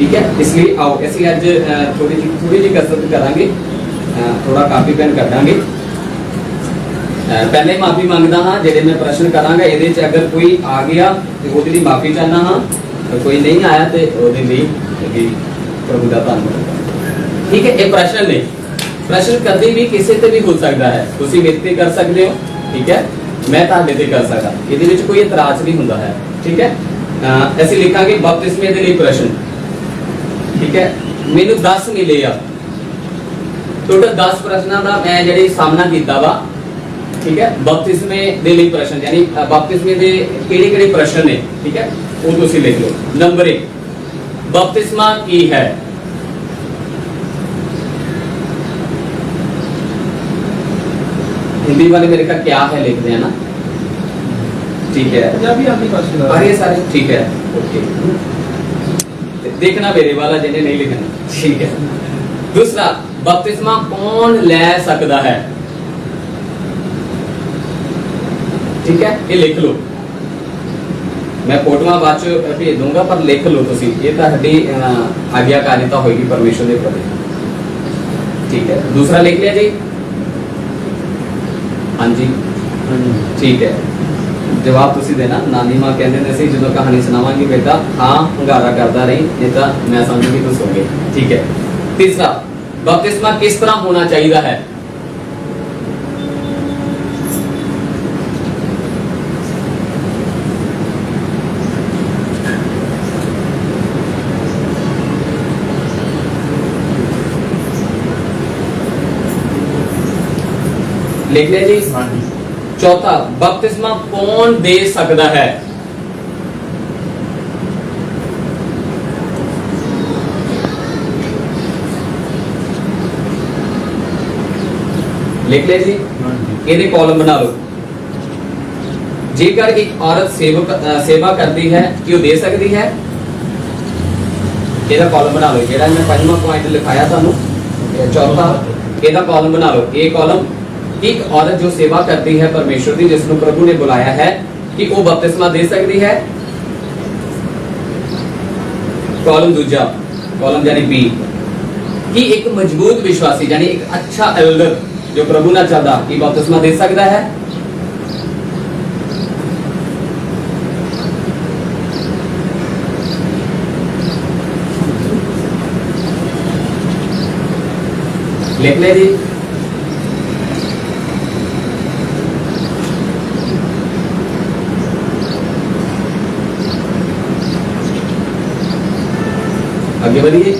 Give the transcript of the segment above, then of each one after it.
ठीक है। इसलिए आओ ਅਸੀਂ ਅੱਜ थोड़ी जी कसरत करांगे, थोड़ा कापी पेन कर देंगे। पहले माफी मंगदा हाँ जेडे मैं प्रश्न करांगा ਇਹਦੇ ਚ अगर कोई आ गया तो ਉਹਦੇ ਲਈ माफी चाहना हाँ, कोई नहीं आया तो ਉਹਦੇ ਲਈ प्रभु ਦਾ ਧੰਨਵਾਦ। ठीक है। ये प्रश्न ने प्रश्न कभी भी किसी से भी हो सकता है, ਤੁਸੀਂ ਮੇਰੇ ਤੇ कर सकते हो, ठीक है, मैं ਤੁਹਾਡੇ ਤੇ कर सकदा, ਇਹਦੇ ਵਿੱਚ ਕੋਈ ਇਤਰਾਜ਼ नहीं ਹੁੰਦਾ है। ठीक है। ਅਸੀਂ ਲਿਖਾਂਗੇ ਬਪਤਿਸਮੇ ਦੇ ਲਈ ਪ੍ਰਸ਼ਨ। ठीक है। मैनू 10 मिले आ, टोटल 10 प्रश्नों का मैं जी सामना किया वा। ठीक है। बपतिस्मे दे लई प्रश्न यानी बपतिस्मे दे किहड़े-किहड़े प्रश्न ने, ठीक है, वो तुसीं लिख लो। नंबर 1, बपतिस्मा की है? हिंदी वाले मेरे का क्या है लिखते हैं ना, ठीक है, अरे सारे ठीक है, ओके। देखना मेरे वाला जिन्हें नहीं लिखना, ठीक है। दूसरा, बपतिस्मा कौन ले सकता है? ठीक है, ये लिख लो, मैं फोटोआं बाद च भेज दूंगा पर लिख लो तुसीं, ये तुहाडी आज्ञाकारिता होगी परमेश्वर के प्रति। ठीक है। दूसरा लिख लिया जी? हाँ जी, ठीक है। जवाब तुसी देना। नानी मां कहते थे सी जो कहानी सुनावांगी बेटा हाँ हंगारा करता रही, नहीं तो मैं समझूंगी तुम सो गए। ठीक है। तीसरा, बपतिस्मा किस तरह होना चाहिए है? लिख लिया जी? हाँ जी। चौथा, बपतिस्मा कौन दे सकता है? लिख ले जी? ये कॉलम बना लो। जेकर एक औरत सेवा करती है कि वो दे सकती है? ये कॉलम बना लो, जेड़ा मैं 5वां पॉइंट लिखाया थानू, चौथा ये कॉलम बना लो। ये कॉलम, एक औरत जो सेवा करती है परमेश्वर की, जिसको प्रभु ने बुलाया है, कि वो बपतिस्मा दे सकती है? कॉलम दूजा, कॉलम यानी बी, कि एक मजबूत विश्वासी यानी एक अच्छा एल्डर जो प्रभु ना चाहता कि बपतिस्मा दे सकता है? लिख ले जी? आगे बढ़िए।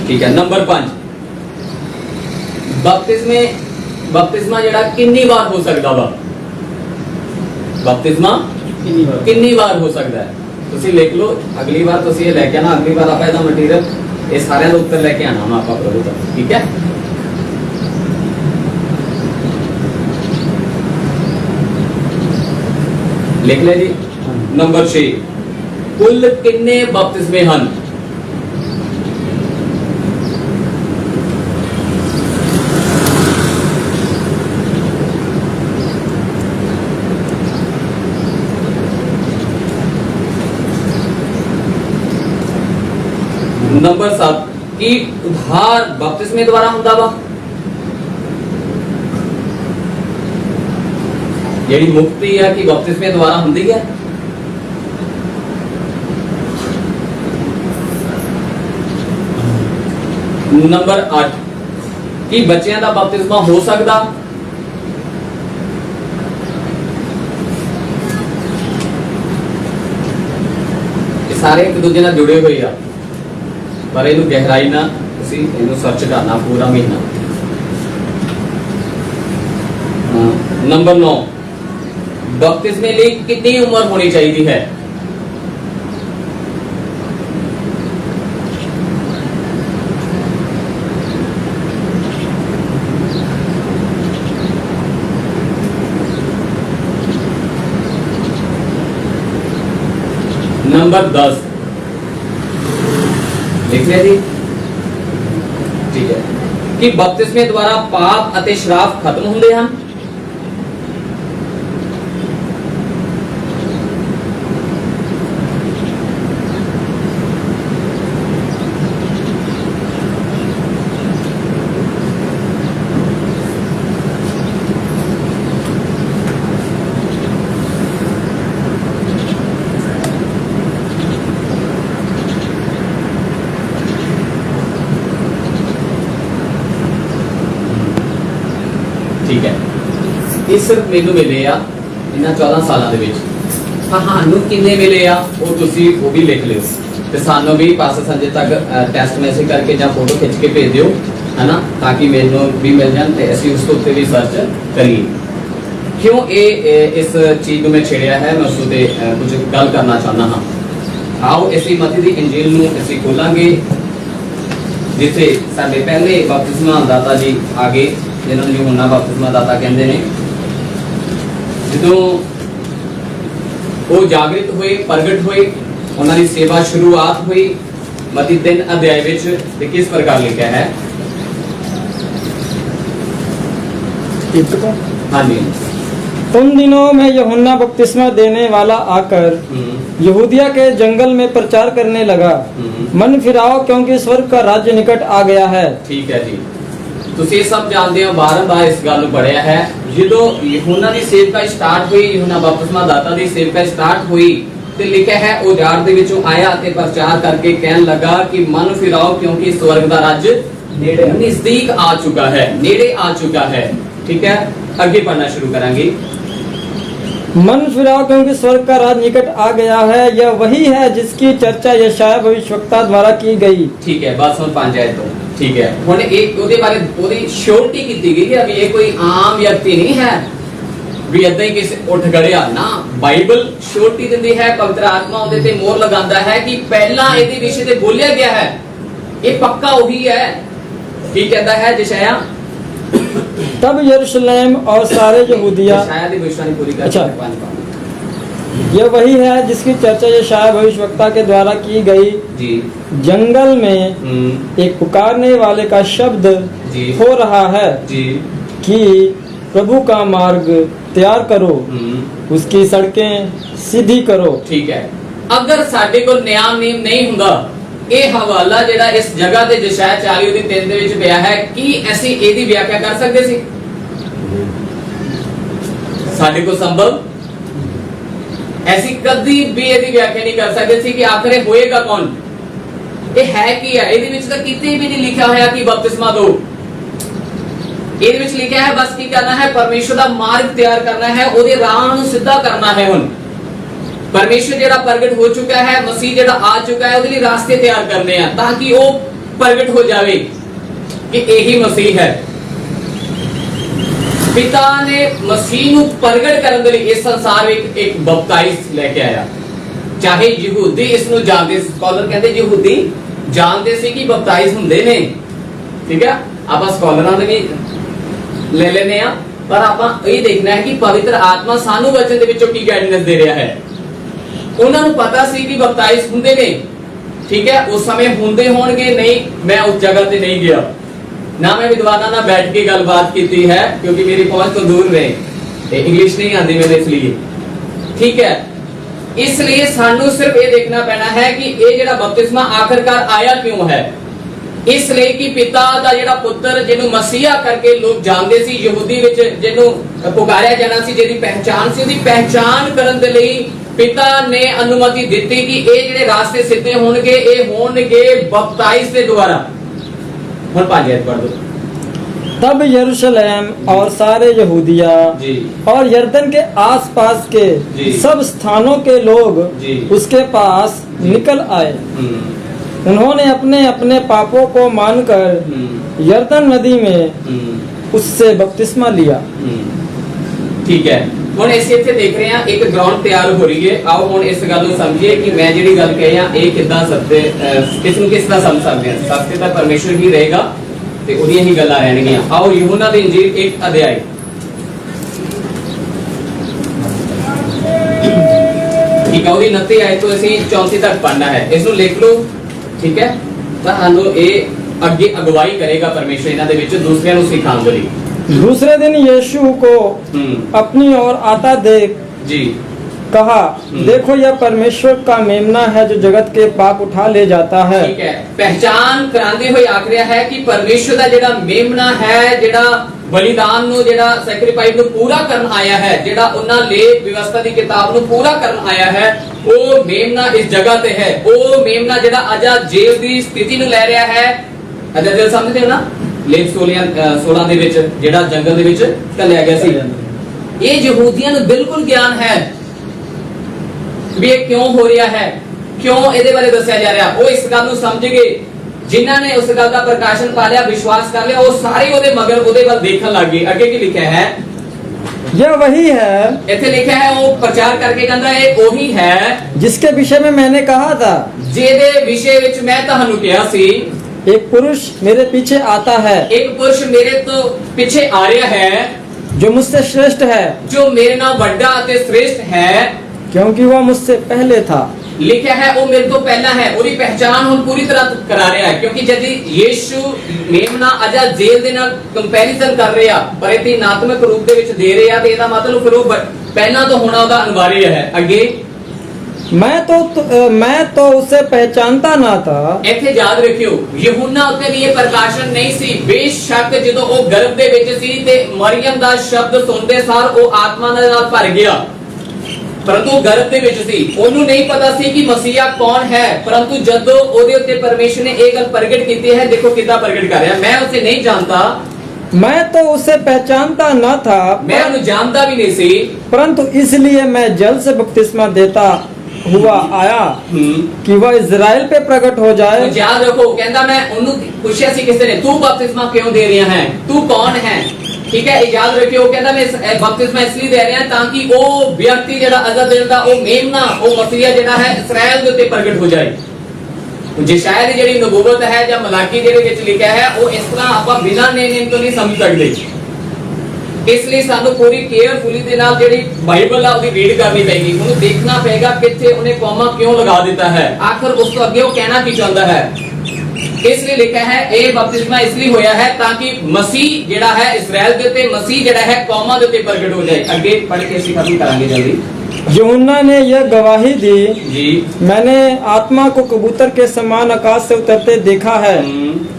ठीक है। नंबर 5, बपतिस्मा जड़ा कितनी बार हो सकता वा? बपतिस्मा कितनी बार हो सकता है? तुसी लिख लो। अगली बार तुसी ये लेके आना, अगली बार आप इहदा मटीरियल ये सारे का उत्तर लेके आना वा आपा प्रभु तक। ठीक है। लिख ले जी? नंबर 6, कुल कितने बपतिस्मे हैं? नंबर 7, कि उद्धार बपतिस्मे द्वारा हुंदा वा? यही मुक्ति है कि बपतिस्मे द्वारा हुंदी है? नंबर 8, कि बच्चों का बपतिस्मा हो सकता? सारे एक दूजे नाल जुड़े हुए आ, पर इनू गहराई ना तुसी इनू सर्च करना पूरा महीना। नंबर 9, बपतिस्मे लिए कितनी उम्र होनी चाहिए है? नंबर 10, लिख लिया जी? ठीक है। कि बपतिस्मे द्वारा पाप अते श्राप खत्म होंदे हैं? ਠੀਕ ਹੈ। ਇਹ ਸਿਰਫ ਮੈਨੂੰ ਮਿਲੇ ਆ ਇਹਨਾਂ 14 ਸਾਲਾਂ ਦੇ ਵਿੱਚ। ਤੁਹਾਨੂੰ ਕਿੰਨੇ ਮਿਲੇ ਆ ਉਹ ਤੁਸੀਂ ਉਹ ਵੀ ਲਿਖ ਲਿਓ ਤੇ ਸਾਨੂੰ ਵੀ ਪਾਸਟਰ ਸੰਜੇ ਤੱਕ ਟੈਕਸਟ ਮੈਸੇਜ ਕਰਕੇ ਜਾਂ ਫੋਟੋ ਖਿੱਚ ਕੇ ਭੇਜ ਦਿਓ, है ना, ताकि मैनू भी मिल जाए तो असीं उस उत्ते भी सर्च करिए। क्यों ये इस चीज़ मैं छेड़िया है, मैं उस उत्ते कुछ गल करना चाहना हाँ। आओ इसी मत्ती दी इंजील नूं असीं खोलांगे जिथे साडे पहले बपतिस्मा दाता जी आगे, जिन्हां नूं यूहन्ना बपतिस्मा दाता कहंदे ने। जदों वो जागृत हुए, प्रगट हुए, उन्हां दी सेवा शुरुआत हुई मत्ती 3 अध्याय विच ते किस प्रकार लिखा है। हाँ जी। उन दिनों में यूहन्ना बपतिस्मा देने वाला आकर यहूदिया के जंगल में प्रचार करने लगा, मन फिराओ क्योंकि स्वर्ग का राज्य निकट आ गया है। ठीक है जी, तुसीं सब जानते हो, बार-बार इस गल नूं पढ़िया है। जदों यूहन्ना दी सेवका स्टार्ट हुई, यूहन्ना बपतिस्मा दाता दी सेवका स्टार्ट हुई ते लिखा है वो जाड़ दे विचों आया ते प्रचार करके कहन लगा कि मन फिराओ क्योंकि स्वर्ग दा राज्य नेड़े नजदीक आ चुका है, नेड़े आ चुका है। ठीक है, आगे पढ़ना शुरू करेंगे। मन फिराओ क्योंकि स्वर्ग का राज निकट आ गया है, यह वही है जिसकी चर्चा यशायाह भविष्यवक्ता द्वारा की गई। ठीक है, बात समझ पांच जाए तो ठीक है। हुण एक ओदे बारे ओदी श्योरिटी कीती गई है, अभी ये कोई आम व्यक्ति नहीं है भी इदां ही किसी उठ गड़िया ना। बाइबल श्योरिटी दिंदी है, पवित्र आत्मा ओदे ते मोहर लगांदा है कि पहला इहदे विषय ते बोलिया गया है, ये पक्का वही है। ठीक कहता है यशायाह, तब यरूशलेम और सारे यहूदिया, अच्छा, यह वही है जिसकी चर्चा यशायाह भविष्यवक्ता के द्वारा की गई जी। जंगल में एक पुकारने वाले का शब्द जी हो रहा है जी कि प्रभु का मार्ग तैयार करो, उसकी सड़कें सीधी करो। ठीक है, अगर साडे कोल नया नियम नहीं हुंदा, ये हवाला जिहड़ा इस जगह ते यशायाह 40 दी 3 दे विच पिया है, कि असीं इहदी व्याख्या कर सकदे सी? साडे को संभव ऐसी कदी भी इहदी व्याख्या नहीं कर सकदे सी कि आखिर होएगा कौन, ये है की है। इहदे विच तां किते भी नहीं लिखा होया कि बपतिस्मा दो, इहदे विच लिखा है बस की करना है, परमेश्वर दा मार्ग तैयार करना है, ओदे राह नूं सीधा करना है। हुण परमेश्वर जेड़ा प्रगट हो चुका है, मसीह जेड़ा आ चुका है, उसके लिए रास्ते तैयार करने हैं ताकि वो प्रगट हो जाए कि यही मसीह है। पिता ने मसीह नूं प्रगट करने के लिए इस संसार में एक बपतिस लेके आया। चाहे यहूदी इसनूं जानते, स्कॉलर कहते यहूदी जानते सी कि बपतिस हुंदे ने, ठीक है, आप स्कॉलरां दे भी ले लेने आ, पर आपां ये देखना है कि पवित्र आत्मा सानू वचन दे विचों की गाइडेंस दे रहा है। उन्होंने पता सी कि बपतिस हुंदे ने, ठीक है, उस समय हुंदे होणगे नहीं, मैं उस जगह ते नहीं गया ना, मैं विद्वाना ना बैठ के गलबात की है क्योंकि मेरी पहुंच तो दूर रहे, इंग्लिश नहीं आती मेरे, इसलिए ठीक है। इसलिए सानू सिर्फ ये देखना पैना है कि ये जेड़ा बपतिस्मा आखिरकार आया क्यों है। इसलिए कि पिता दा जेड़ा पुत्र जिन्हों मसीहा करके लोग जानते सी, यहूदी विच जिन्हों पुकारिया जाना सी, जिहदी पहचान सी, उसदी पहचान करन दे लई पिता ने अनुमति दी कि ये जेड़े रास्ते सीधे होणगे, ये होणगे बपतिस दे द्वारा। हुण 5 आयत पढ़ दो। तब यरूशलेम और सारे यहूदिया और यरदन के आसपास के सब स्थानों के लोग उसके पास निकल आए। उन्होंने अपने अपने पापों को मानकर यरदन नदी में उससे बपतिस्मा लिया। ठीक है, हुण इसे इत्थे देख रहे हैं एक ग्राउंड तैयार हो रही है। आओ हुण इस गल नूं समझिए कि मैं जिहड़ी गल कही आ ये किदां सत्य, इसनूं किस तरह समझ सकते हैं। सत्य तां परमेश्वर ही रहेगा ते ओहदियां ही गल्लां रहणगीਆਂ। आओ यूहन्ना दी इंजील 1 अध्याय, ठीक है, ओहदी 29 आयत तो असीं 34 तक पढ़ना है। इसनूं लिख लो, ठीक है, तां ये अगे अगवाई करेगा परमेश्वर इन्हां दे विच दूसरिਆਂ ਨੂੰ सिखाउण लई। दूसरे दिन यीशु को अपनी ओर आता देख जी कहा, देखो यह परमेश्वर का मेमना है जो जगत के पाप उठा ले जाता है। ठीक है, पहचान करांदे हुए आख रहा है कि परमेश्वर का जेड़ा मेमना है, जेड़ा बलिदान नु, जेड़ा सैक्रिफाइस नु पूरा करन आया है, जेड़ा उन्हां लेख व्यवस्था दी किताब नु पूरा करन आया है, वो मेमना इस जगह ते है। वो मेमना जेड़ा अजा जेल दी स्थिति नु ले रहा है, अजा जेल समझदे हो ना, ਲੇਖ 16 ਦੇ ਵਿੱਚ ਜਿਹੜਾ ਜੰਗਲ ਦੇ ਵਿੱਚ ਘੱਲਿਆ ਗਿਆ ਸੀ। ਇਹ ਯਹੂਦੀਆਂ ਨੂੰ ਬਿਲਕੁਲ ਗਿਆਨ ਹੈ ਵੀ ਇਹ ਕਿਉਂ ਹੋ ਰਿਹਾ ਹੈ, ਕਿਉਂ ਇਹਦੇ ਬਾਰੇ ਦੱਸਿਆ ਜਾ ਰਿਹਾ। ਉਹ ਇਸ ਗੱਲ ਨੂੰ ਸਮਝ ਗਏ, ਜਿਨ੍ਹਾਂ ਨੇ ਉਸ ਗੱਲ ਦਾ ਪ੍ਰਕਾਸ਼ਨ ਪਾ ਲਿਆ, ਵਿਸ਼ਵਾਸ ਕਰ ਲਿਆ, ਉਹ ਸਾਰੇ ਉਹਦੇ ਮਗਰ ਉਹਦੇ ਵੱਲ ਦੇਖਣ ਲੱਗ ਗਏ। ਅੱਗੇ ਕੀ ਲਿਖਿਆ ਹੈ? यह वही है, ਇੱਥੇ ਲਿਖਿਆ ਹੈ, ਉਹ ਪ੍ਰਚਾਰ ਕਰਕੇ ਕਹਿੰਦਾ ਇਹ ਉਹੀ ਹੈ जिसके विषय में मैंने कहा था, ਜਿਹਦੇ ਵਿਸ਼ੇ ਵਿੱਚ ਮੈਂ ਤੁਹਾਨੂੰ ਕਿਹਾ ਸੀ, एक पुरुष मेरे पीछे आता है ਇੱਕ ਪੁਰਸ਼ ਮੇਰੇ ਤੋਂ ਪਿੱਛੇ ਆ ਰਿਹਾ ਹੈ जो मुझसे श्रेष्ठ है, ਜੋ ਮੇਰੇ ਨਾਲ ਵੱਡਾ ਅਤੇ ਸ੍ਰੇਸ਼ਟ ਹੈ, क्योंकि वह मुझसे पहले था। ਲਿਖਿਆ ਹੈ ਉਹ ਮੇਰੇ ਤੋਂ ਪਹਿਲਾਂ ਹੈ। ਉਹਦੀ ਪਹਿਚਾਣ ਹੁਣ ਪੂਰੀ ਤਰ੍ਹਾਂ ਕਰਾ ਰਿਹਾ ਹੈ, ਕਿਉਂਕਿ ਜਦ ਯੀਸ਼ੂ ਮੇਮਨਾ ਅਜਾ ਜੇਲ ਦੇ ਨਾਲ ਕੰਪੈਰੀਜ਼ਨ ਕਰ ਰਿਹਾ, ਪ੍ਰਤੀਨਾਤਮਕ ਰੂਪ ਦੇ ਵਿੱਚ ਦੇ ਰਿਹਾ, ਤੇ ਇਹਦਾ ਮਤਲਬ ਫਿਰ ਉਹ ਪਹਿਲਾਂ ਤੋਂ ਹੋਣਾ ਉਹਦਾ ਅਨਿਵਾर्य ਹੈ। ਅੱਗੇ मैं तो उसे पहचानता ना था। ਇੱਥੇ ਯਾਦ ਰੱਖਿਓ, ਯਹੂਨਾ ਉੱਤੇ ਵੀ ਇਹ ਪ੍ਰਕਾਸ਼ਨ ਨਹੀਂ ਸੀ। ਬੇਸ਼ੱਕ ਜਦੋਂ ਉਹ ਗਰਭ ਦੇ ਵਿੱਚ ਸੀ ਤੇ ਮਰੀਮ ਦਾ ਸ਼ਬਦ ਸੁਣਦੇ ਸਾਰ ਉਹ ਆਤਮਾ ਦੇ ਨਾਲ ਭਰ ਗਿਆ, ਪਰੰਤੂ ਗਰਭ ਦੇ ਵਿੱਚ ਸੀ। ਉਹਨੂੰ ਨਹੀਂ ਪਤਾ ਸੀ ਕਿ ਮਸੀਹਾ ਕੌਣ ਹੈ, ਪਰੰਤੂ ਜਦੋਂ ਉਹਦੇ ਉੱਤੇ ਪਰਮੇਸ਼ਰ ਨੇ ਇਹ ਗੱਲ ਪ੍ਰਗਟ ਕੀਤੀ ਹੈ, ਦੇਖੋ ਕਿੱਦਾਂ ਪ੍ਰਗਟ ਕਰ ਰਿਹਾ। ਮੈਂ ਉਸੇ ਨਹੀਂ ਜਾਣਦਾ, मैं तो उसे पहचानता न था, ਮੈਂ ਉਹਨੂੰ ਜਾਣਦਾ ਵੀ ਨਹੀਂ ਸੀ, परंतु इसलिए मैं जल से बपतिस्मा देता हुआ आया कि वह इज़राइल पे प्रकट हो जाए। तो याद रखो, कहता मैं ਉਹਨੂੰ ਪੁੱਛਿਆ ਸੀ ਕਿਸੇ ਨੇ, ਤੂੰ ਬਪਤਿਸਮਾ ਕਿਉਂ ਦੇ ਰਿਹਾ ਹੈ, ਤੂੰ ਕੌਣ ਹੈ? ਠੀਕ ਹੈ, ਇਹ ਯਾਦ ਰੱਖਿਓ। ਕਹਿੰਦਾ ਮੈਂ ਬਪਤਿਸਮਾ ਇਸ ਲਈ ਦੇ ਰਿਹਾ ਤਾਂ ਕਿ ਉਹ ਵਿਅਕਤੀ ਜਿਹੜਾ ਅਜ਼ਾਜ਼ੇਲ ਦਾ, ਉਹ ਮੇਮਨਾ, ਉਹ ਮਸੀਹਾ ਜਿਹੜਾ ਹੈ ਇਸਰਾਇਲ ਦੇ ਉੱਤੇ ਪ੍ਰਗਟ ਹੋ ਜਾਏ। ਜੇ ਸ਼ਾਇਦ ਜਿਹੜੀ ਨਬੂਵਤ ਹੈ ਜਾਂ ਮਲਾਕੀ ਦੇ ਵਿੱਚ ਲਿਖਿਆ ਹੈ, ਉਹ ਇਸ ਤਰ੍ਹਾਂ ਆਪਾਂ ਬਿਨਾਂ ਨੇਮ ਤੋਂ ਨਹੀਂ ਸਮਝ ਸਕਦੇ। ਇਸ ਲਈ ਸਾਨੂੰ ਪੂਰੀ ਕੇਅਰਫੁਲੀ ਦੇ ਨਾਲ ਜਿਹੜੀ ਬਾਈਬਲ ਆ ਉਹਦੀ ਰੀਡ ਕਰਨੀ ਪਏਗੀ, ਉਹਨੂੰ ਦੇਖਣਾ ਪਏਗਾ ਕਿੱਥੇ ਉਹਨੇ ਕੌਮਾ ਕਿਉਂ ਲਗਾ ਦਿੱਤਾ ਹੈ, ਆਖਰ ਉਸ ਤੋਂ ਅੱਗੇ ਉਹ ਕਹਿਣਾ ਕੀ ਚਾਹੁੰਦਾ ਹੈ। ਇਸ ਲਈ ਲਿਖਿਆ ਹੈ ਇਹ ਬਪਤਿਸਮਾ ਇਸ ਲਈ ਹੋਇਆ ਹੈ ਤਾਂ ਕਿ ਮਸੀਹ ਜਿਹੜਾ ਹੈ ਇਸਰਾਇਲ ਦੇ ਉੱਤੇ, ਮਸੀਹ ਜਿਹੜਾ ਹੈ ਕੌਮਾਂ ਦੇ ਉੱਤੇ ਪ੍ਰਗਟ ਹੋ ਜਾਏ। ਅੱਗੇ ਪੜ੍ਹ ਕੇ ਅਸੀਂ ਖਤਮ ਕਰਾਂਗੇ ਜਲਦੀ। यूहन्ना ने यह गवाही दी, जी मैंने आत्मा को कबूतर के समान आकाश से उतरते देखा है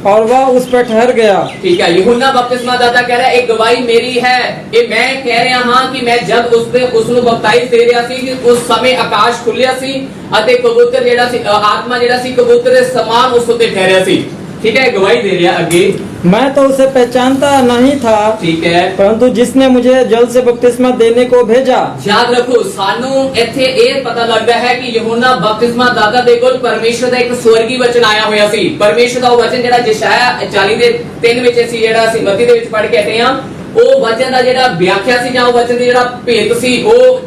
और वह उस पर ठहर गया। ठीक है, यूहन्ना बपतिस्मा दाता कह रहा है एक गवाही मेरी है, ये मैं कह रहा हां कि मैं जब उसਨੂੰ ਬਪਤਾਈਜ਼ ਦੇ ਰਿਹਾ ਸੀ ਕਿ ਉਸ ਸਮੇਂ ਆਕਾਸ਼ ਖੁੱਲਿਆ ਸੀ ਅਤੇ ਕਬੂਤਰ ਜਿਹੜਾ ਸੀ, ਆਤਮਾ ਜਿਹੜਾ ਸੀ ਕਬੂਤਰ ਦੇ ਸਮਾਨ ਉਸ ਉੱਤੇ ਠਹਿਰਿਆ ਸੀ। ठीक है, गवाही दे रहा। आगे मैं तो उसे पहचानता नहीं था, ठीक है, परंतु जिसने मुझे जल से बपतिस्मा देने को भेजा। याद रखो, सानू ਇੱਥੇ ਇਹ ਪਤਾ ਲੱਗਦਾ ਹੈ ਕਿ ਯਹੋਨਾ ਬਪਤਿਸਮਾ ਦਾਤਾ ਦੇ ਕੋਲ ਪਰਮੇਸ਼ਰ ਦਾ ਇੱਕ ਸਵਰਗੀ ਵਚਨ ਆਇਆ ਹੋਇਆ ਸੀ। ਪਰਮੇਸ਼ਰ ਦਾ ਉਹ ਵਚਨ ਜਿਹੜਾ ਯਸ਼ਾਇਆ 40 ਦੇ 3 ਵਿੱਚ ਅਸੀਂ ਜਿਹੜਾ ਅਸੀਂ ਮਤੀ ਦੇ ਵਿੱਚ ਪੜ੍ਹ ਕੇ ਹਟੇ ਹਾਂ, ਉਹ ਵਚਨ ਦਾ ਜਿਹੜਾ ਵਿਆਖਿਆ ਸੀ ਜਾਂ ਉਹ ਵਚਨ ਦੀ ਜਿਹੜਾ ਭੇਤ ਸੀ, ਉਹ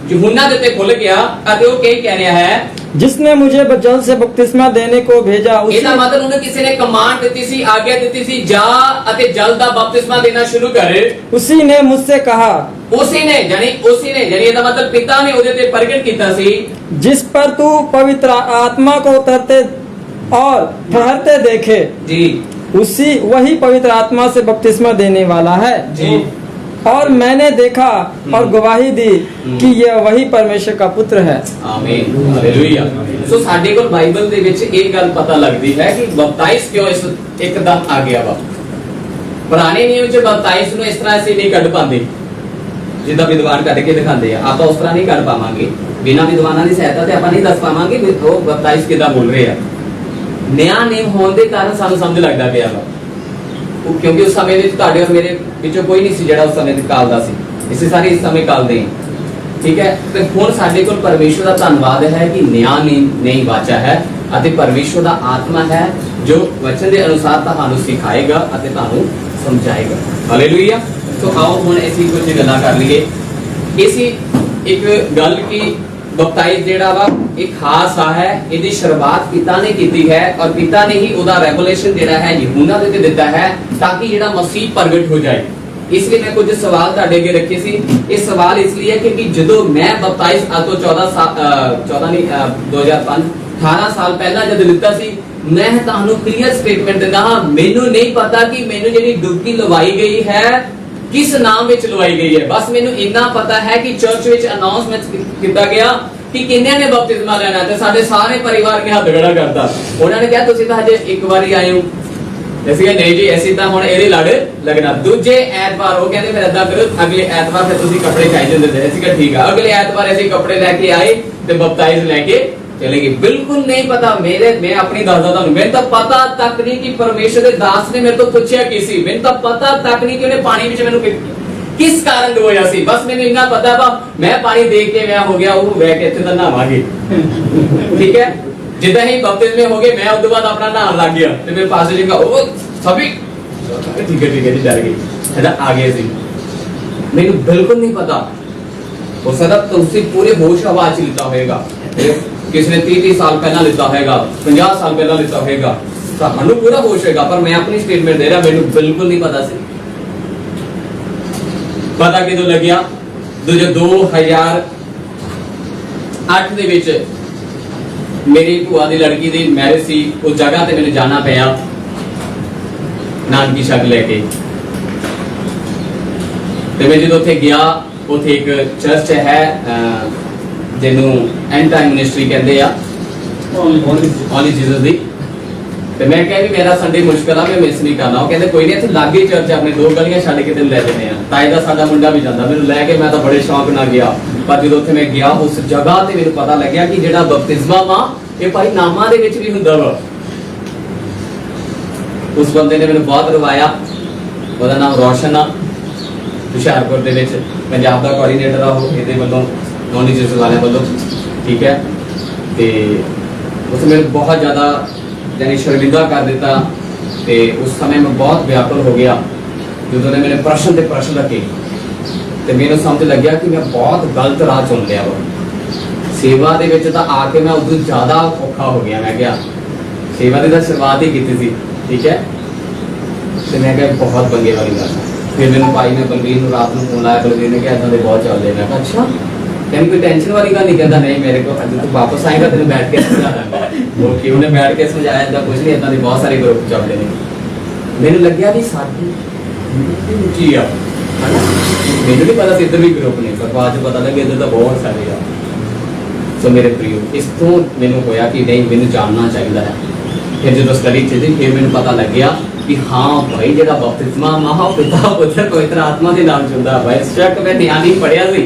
ਯਹੋਨਾ ਦੇ ਉੱਤੇ ਖੁੱਲ ਗਿਆ ਅਤੇ ਉਹ ਕੀ ਕਹਿ ਰਿਹਾ ਹੈ, जिसने मुझे जल से बपतिस्मा देने को भेजा। ਇਹਦਾ ਮਤਲਬ ਉਹਨੂੰ ਕਿਸੇ ਨੇ ਕਮਾਂਡ ਦਿੱਤੀ ਸੀ, ਆਗਿਆ ਦਿੱਤੀ ਸੀ, ਜਾ ਅਤੇ ਜਲ ਦਾ ਬਪਤਿਸਮਾ ਦੇਣਾ ਸ਼ੁਰੂ ਕਰ। उसी ने मुझसे कहा, ਉਸੇ ਨੇ ਜਾਨੀ ਇਹਦਾ ਮਤਲਬ ਪਿਤਾ ਨੇ ਉਹਦੇ ਤੇ ਪ੍ਰਗਟ ਕੀਤਾ ਸੀ, जिस पर तू पवित्र आत्मा को उतरते और ठहरते देखे, जी वही पवित्र आत्मा से बपतिस्मा देने वाला है। जी और मैंने देखा और गवाही दी कि यह वही परमेश्वर का पुत्र है। आमीन, हालेलुया। सो ਸਾਡੇ ਕੋਲ ਬਾਈਬਲ ਦੇ ਵਿੱਚ ਇਹ ਗੱਲ ਪਤਾ ਲੱਗਦੀ ਹੈ ਕਿ ਬਪਤਾਈਜ਼ ਕਿਉਂ ਇਸ ਇੱਕਦਮ ਆ ਗਿਆ ਵਾ। ਪੁਰਾਣੇ ਨਿਯਮ ਵਿੱਚ ਬਪਤਾਈਜ਼ ਨੂੰ ਇਸ ਤਰ੍ਹਾਂ ਅਸੀਂ ਨਹੀਂ ਕੱਢ ਪਾਉਂਦੇ ਜਿੱਦਾਂ ਵਿਦਵਾਨ ਕੱਢ ਕੇ ਦਿਖਾਉਂਦੇ ਆ, ਆਪਾਂ ਉਸ ਤਰ੍ਹਾਂ ਨਹੀਂ ਕੱਢ ਪਾਵਾਂਗੇ। ਬਿਨਾਂ ਵਿਦਵਾਨਾਂ ਦੀ ਸਹਾਇਤਾ ਤੇ ਆਪਾਂ ਨਹੀਂ ਦੱਸ ਪਾਵਾਂਗੇ ਵੀ ਉਹ ਬਪਤਾਈਜ਼ ਕਿੱਦਾਂ ਬੋਲ ਰਹੇ ਆ। ਨਿਆਂ ਨਿਯਮ ਹੋਣ ਦੇ ਕਾਰਨ ਸਾਨੂੰ ਸਮਝ ਲੱਗਦਾ ਪਿਆ ਵਾ, ਕਿਉਂਕਿ ਉਸ ਸਮੇਂ ਵਿੱਚ ਤੁਹਾਡੇ ਔਰ ਮੇਰੇ ਵਿੱਚੋਂ ਕੋਈ ਨਹੀਂ ਸੀ ਜਿਹੜਾ ਉਸ ਸਮੇਂ ਦੇ ਕਾਲਦਾ ਸੀ। ਇਸੇ ਸਾਰੇ ਇਸ ਸਮੇਂ ਕਾਲਦੇ ਹਾਂ, ਠੀਕ ਹੈ। ਤੇ ਹੁਣ ਸਾਡੇ ਕੋਲ ਪਰਮੇਸ਼ਵਰ ਦਾ ਧੰਨਵਾਦ ਹੈ ਕਿ ਨਿਆਂ ਨਹੀਂ ਵਾਚਾ ਹੈ ਅਤੇ ਪਰਮੇਸ਼ਵਰ ਦਾ ਆਤਮਾ ਹੈ ਜੋ ਵਚਨ ਦੇ ਅਨੁਸਾਰ ਤੁਹਾਨੂੰ ਸਿਖਾਏਗਾ ਅਤੇ ਤੁਹਾਨੂੰ ਸਮਝਾਏਗਾ। ਹਾਲੇਲੂਇਆ। ਸੋ ਆਓ ਹੁਣ ਅਸੀਂ ਕੁਝ ਗੱਲਾਂ ਕਰ ਲਈਏ। ਇਸੇ ਇੱਕ ਗੱਲ ਕੀ ਬਪਤਾਈਜ਼ ਜਿਹੜਾ ਵਾ ਇੱਕ ਖਾਸ ਆ ਹੈ, ਇਹਦੀ ਸ਼ੁਰੂਆਤ ਪਿਤਾ ਨੇ ਕੀਤੀ ਹੈ ਔਰ ਪਿਤਾ ਨੇ ਹੀ ਉਹਦਾ ਰੈਵਲੇਸ਼ਨ ਜਿਹੜਾ ਹੈ ਯਹੂਨਾ ਦੇ ਤੇ ਦਿੱਤਾ ਹੈ ਤਾਂ ਕਿ ਜਿਹੜਾ ਮਸੀਹ ਪ੍ਰਗਟ ਹੋ ਜਾਏ। ਇਸ ਲਈ ਮੈਂ ਕੁਝ ਸਵਾਲ ਤੁਹਾਡੇ ਅੱਗੇ ਰੱਖੇ ਸੀ। ਇਹ ਸਵਾਲ ਇਸ ਲਈ ਹੈ ਕਿ ਜਦੋਂ ਮੈਂ ਬਪਤਾਈਜ਼ ਅੱਜ ਤੋਂ 18 ਸਾਲ ਪਹਿਲਾਂ ਜਦ ਲਿੱਤਾ ਸੀ, ਮੈਂ ਤੁਹਾਨੂੰ ਕਲੀਅਰ ਸਟੇਟਮੈਂਟ ਦਿੰਦਾ ਹਾਂ, ਮੈਨੂੰ ਨਹੀਂ ਪਤਾ ਕਿ ਮੈਨੂੰ ਜਿਹੜੀ ਡੁਬਕੀ ਲਵਾਈ ਗਈ ਹੈ ਕਿਸ ਨਾਮ ਵਿੱਚ ਲਵਾਈ ਗਈ ਹੈ। ਬਸ ਮੈਨੂੰ ਇੰਨਾ ਪਤਾ ਹੈ ਕਿ ਚਰਚ ਵਿੱਚ ਅਨਾਉਂਸਮੈਂਟ ਕੀਤਾ ਗਿਆ ਕਿ ਕਿੰਨਿਆਂ ਨੇ ਬਪਤਿਸਮਾ ਲੈਣਾ, ਤੇ ਸਾਡੇ ਸਾਰੇ ਪਰਿਵਾਰ ਨੇ ਹੱਥ ਖੜਾ ਕਰਤਾ। ਉਹਨਾਂ ਨੇ ਕਿਹਾ ਤੁਸੀਂ ਤਾਂ ਹਜੇ ਇੱਕ ਵਾਰੀ ਆਏ ਹੋ। ਅਸੀਂ ਕਿਹਾ ਨਹੀਂ ਜੀ, ਅਸੀਂ ਤਾਂ ਹੁਣ ਇਹਦੇ ਲੜ ਲੱਗਣਾ। ਦੂਜੇ ਐਤਵਾਰ ਉਹ ਕਹਿੰਦੇ ਫਿਰ ਏਦਾਂ ਕਰੋ, ਅਗਲੇ ਐਤਵਾਰ ਫਿਰ ਤੁਸੀਂ ਕੱਪੜੇ ਚਾਹੀਦੇ ਹੁੰਦੇ। ਅਸੀਂ ਕਿਹਾ ਠੀਕ ਆ। ਅਗਲੇ ਐਤਵਾਰ ਅਸੀਂ ਕੱਪੜੇ ਲੈ ਕੇ ਆਏ ਤੇ ਬਪਤਾਈਜ਼ ਲੈ ਕੇ चलेगी। बिल्कुल नहीं पता मेरे, मैं अपनी दादा था, मैं तो पता तक नहीं कि परमेश्वर के दास ने मेरे तो पूछा किसी, मैं तो पता तक नहीं कि उन्हें पानी में मैंने किस कारण डोया सी, बस मैंने इतना पता था मैं पानी देख के मैं हो गया वो वह कहते थे नहावांगे ठीक है। जिदा ही बपतिस्मे में हो गए मैं उसके बाद अपना नहान लग गया तो मेरे पास जी का ओ सभी ठीक है जी डर गई है आगे से मैंने बिल्कुल नहीं पता। हो सकता तुमसे पूरे होश आवाज लेता होगा, किसने 30 साल पहला लेता होगा, 50 साल पहला लेता होगा, सानू पूरा होश होगा, पर मैं अपनी स्टेटमेंट दे रहा मैंने बिल्कुल नहीं पता सी। पता किदों लग्या जो 2008 ਦੇ ਵਿੱਚ मेरी भूआ ਦੀ लड़की ਦੀ मैरिज ਸੀ, उस जगह ਤੇ ਮੈਨੂੰ जाना ਪਿਆ नानकी शक लेके। ਤੇ ਮੈਂ ਜਦੋਂ ਉੱਥੇ ਗਿਆ ਉੱਥੇ ਇੱਕ ਚਰਚ ਹੈ ਜਿਹਨੂੰ ਐਂਡ ਟਾਈਮ ਮਿਨਿਸਟਰੀ ਕਹਿੰਦੇ ਆ ਓਨਲੀ ਜੀਸਸ ਦੀ। ਤੇ ਮੈਂ ਕਿਹਾ ਵੀ ਮੇਰਾ ਸੰਡੇ ਮੁਸ਼ਕਲ ਆ ਮੈਂ ਮਿਸ ਨਹੀਂ ਕਰਨਾ। ਉਹ ਕਹਿੰਦੇ ਕੋਈ ਨਹੀਂ ਇੱਥੇ ਲਾਗੇ ਚਰਚ ਆਪਣੇ 2 ਗਲੀਆਂ ਛੱਡ ਕੇ ਤੈਨੂੰ ਲੈ ਜਾਂਦੇ ਆ। ਤਾਏ ਦਾ ਸਾਡਾ ਮੁੰਡਾ ਵੀ ਜਾਂਦਾ, ਮੈਨੂੰ ਲੈ ਕੇ ਮੈਂ ਤਾਂ ਬੜੇ ਸ਼ੌਕ ਨਾਲ ਗਿਆ। ਪਰ ਜਦੋਂ ਉੱਥੇ ਮੈਂ ਗਿਆ ਉਸ ਜਗ੍ਹਾ ਤੇ ਮੈਨੂੰ ਪਤਾ ਲੱਗਿਆ ਕਿ ਜਿਹੜਾ ਬਪਤਿਸਮਾ ਵਾ ਇਹ ਭਾਈ ਨਾਮਾਂ ਦੇ ਵਿੱਚ ਵੀ ਹੁੰਦਾ ਵਾ। ਉਸ ਬੰਦੇ ਨੇ ਮੈਨੂੰ ਬਹੁਤ ਰਵਾਇਆ, ਉਹਦਾ ਨਾਮ ਰੋਸ਼ਨ ਆ, ਹੁਸ਼ਿਆਰਪੁਰ ਦੇ ਵਿੱਚ ਪੰਜਾਬ ਦਾ ਕੋਆਰਡੀਨੇਟਰ ਆ ਉਹ ਇਹਦੇ ਵੱਲੋਂ ਨੌਨ ਜੀਸਸ ਵਾਲਿਆਂ ਵੱਲੋਂ ਠੀਕ ਹੈ। ਤੇ ਉਸ ਨੇ ਮੈਨੂੰ ਬਹੁਤ ਜ਼ਿਆਦਾ यानी शर्मिंदा कर दिता। ते उस समय में बहुत व्याकुल हो गया जो ने मैंने प्रश्न ते प्रश्न रखे ते मेरे समझ लग गया कि मैं बहुत गलत राह चुन लिया वो सेवा दे विच तां आके मैं उदों ज़्यादा औखा हो गया। मैं क्या सेवा दी तां शुरुआत ही की थी ठीक है। ते मैं क्या बहुत पंगे वाली गल। फिर मैंने भाई ने बलवीर नूं रात नूं फोन लाया, बलवीर ने कहा इदां दे बहुत चलदे। मैं कहा अच्छा कहने कोई टेंशन वाली गल नहीं। कहता नहीं मेरे को अज तू वापस आएगा तेन बैठ के समझा दूंगा। ओके उन्हें बैठ के समझाया इदा कुछ नहीं, इदा बहुत सारे ग्रुप चलते हैं। मैंने लग्या भी साडी की आ मैंने नहीं पता इधर भी ग्रुप ने, पर बाद पता लगे इधर तो बहुत सारे आ। सो मेरे प्रियो इस तो मैंने होया कि नहीं मैंने जानना चाहिए है। फिर जो स्टडी थी फिर मैंने पता लग गया कि हाँ भाई जो बपतिस्मा महा पिता पुत्र पवित्र आत्मा के नाम चुनता भाई। शक मैं ध्यान नहीं पढ़िया सी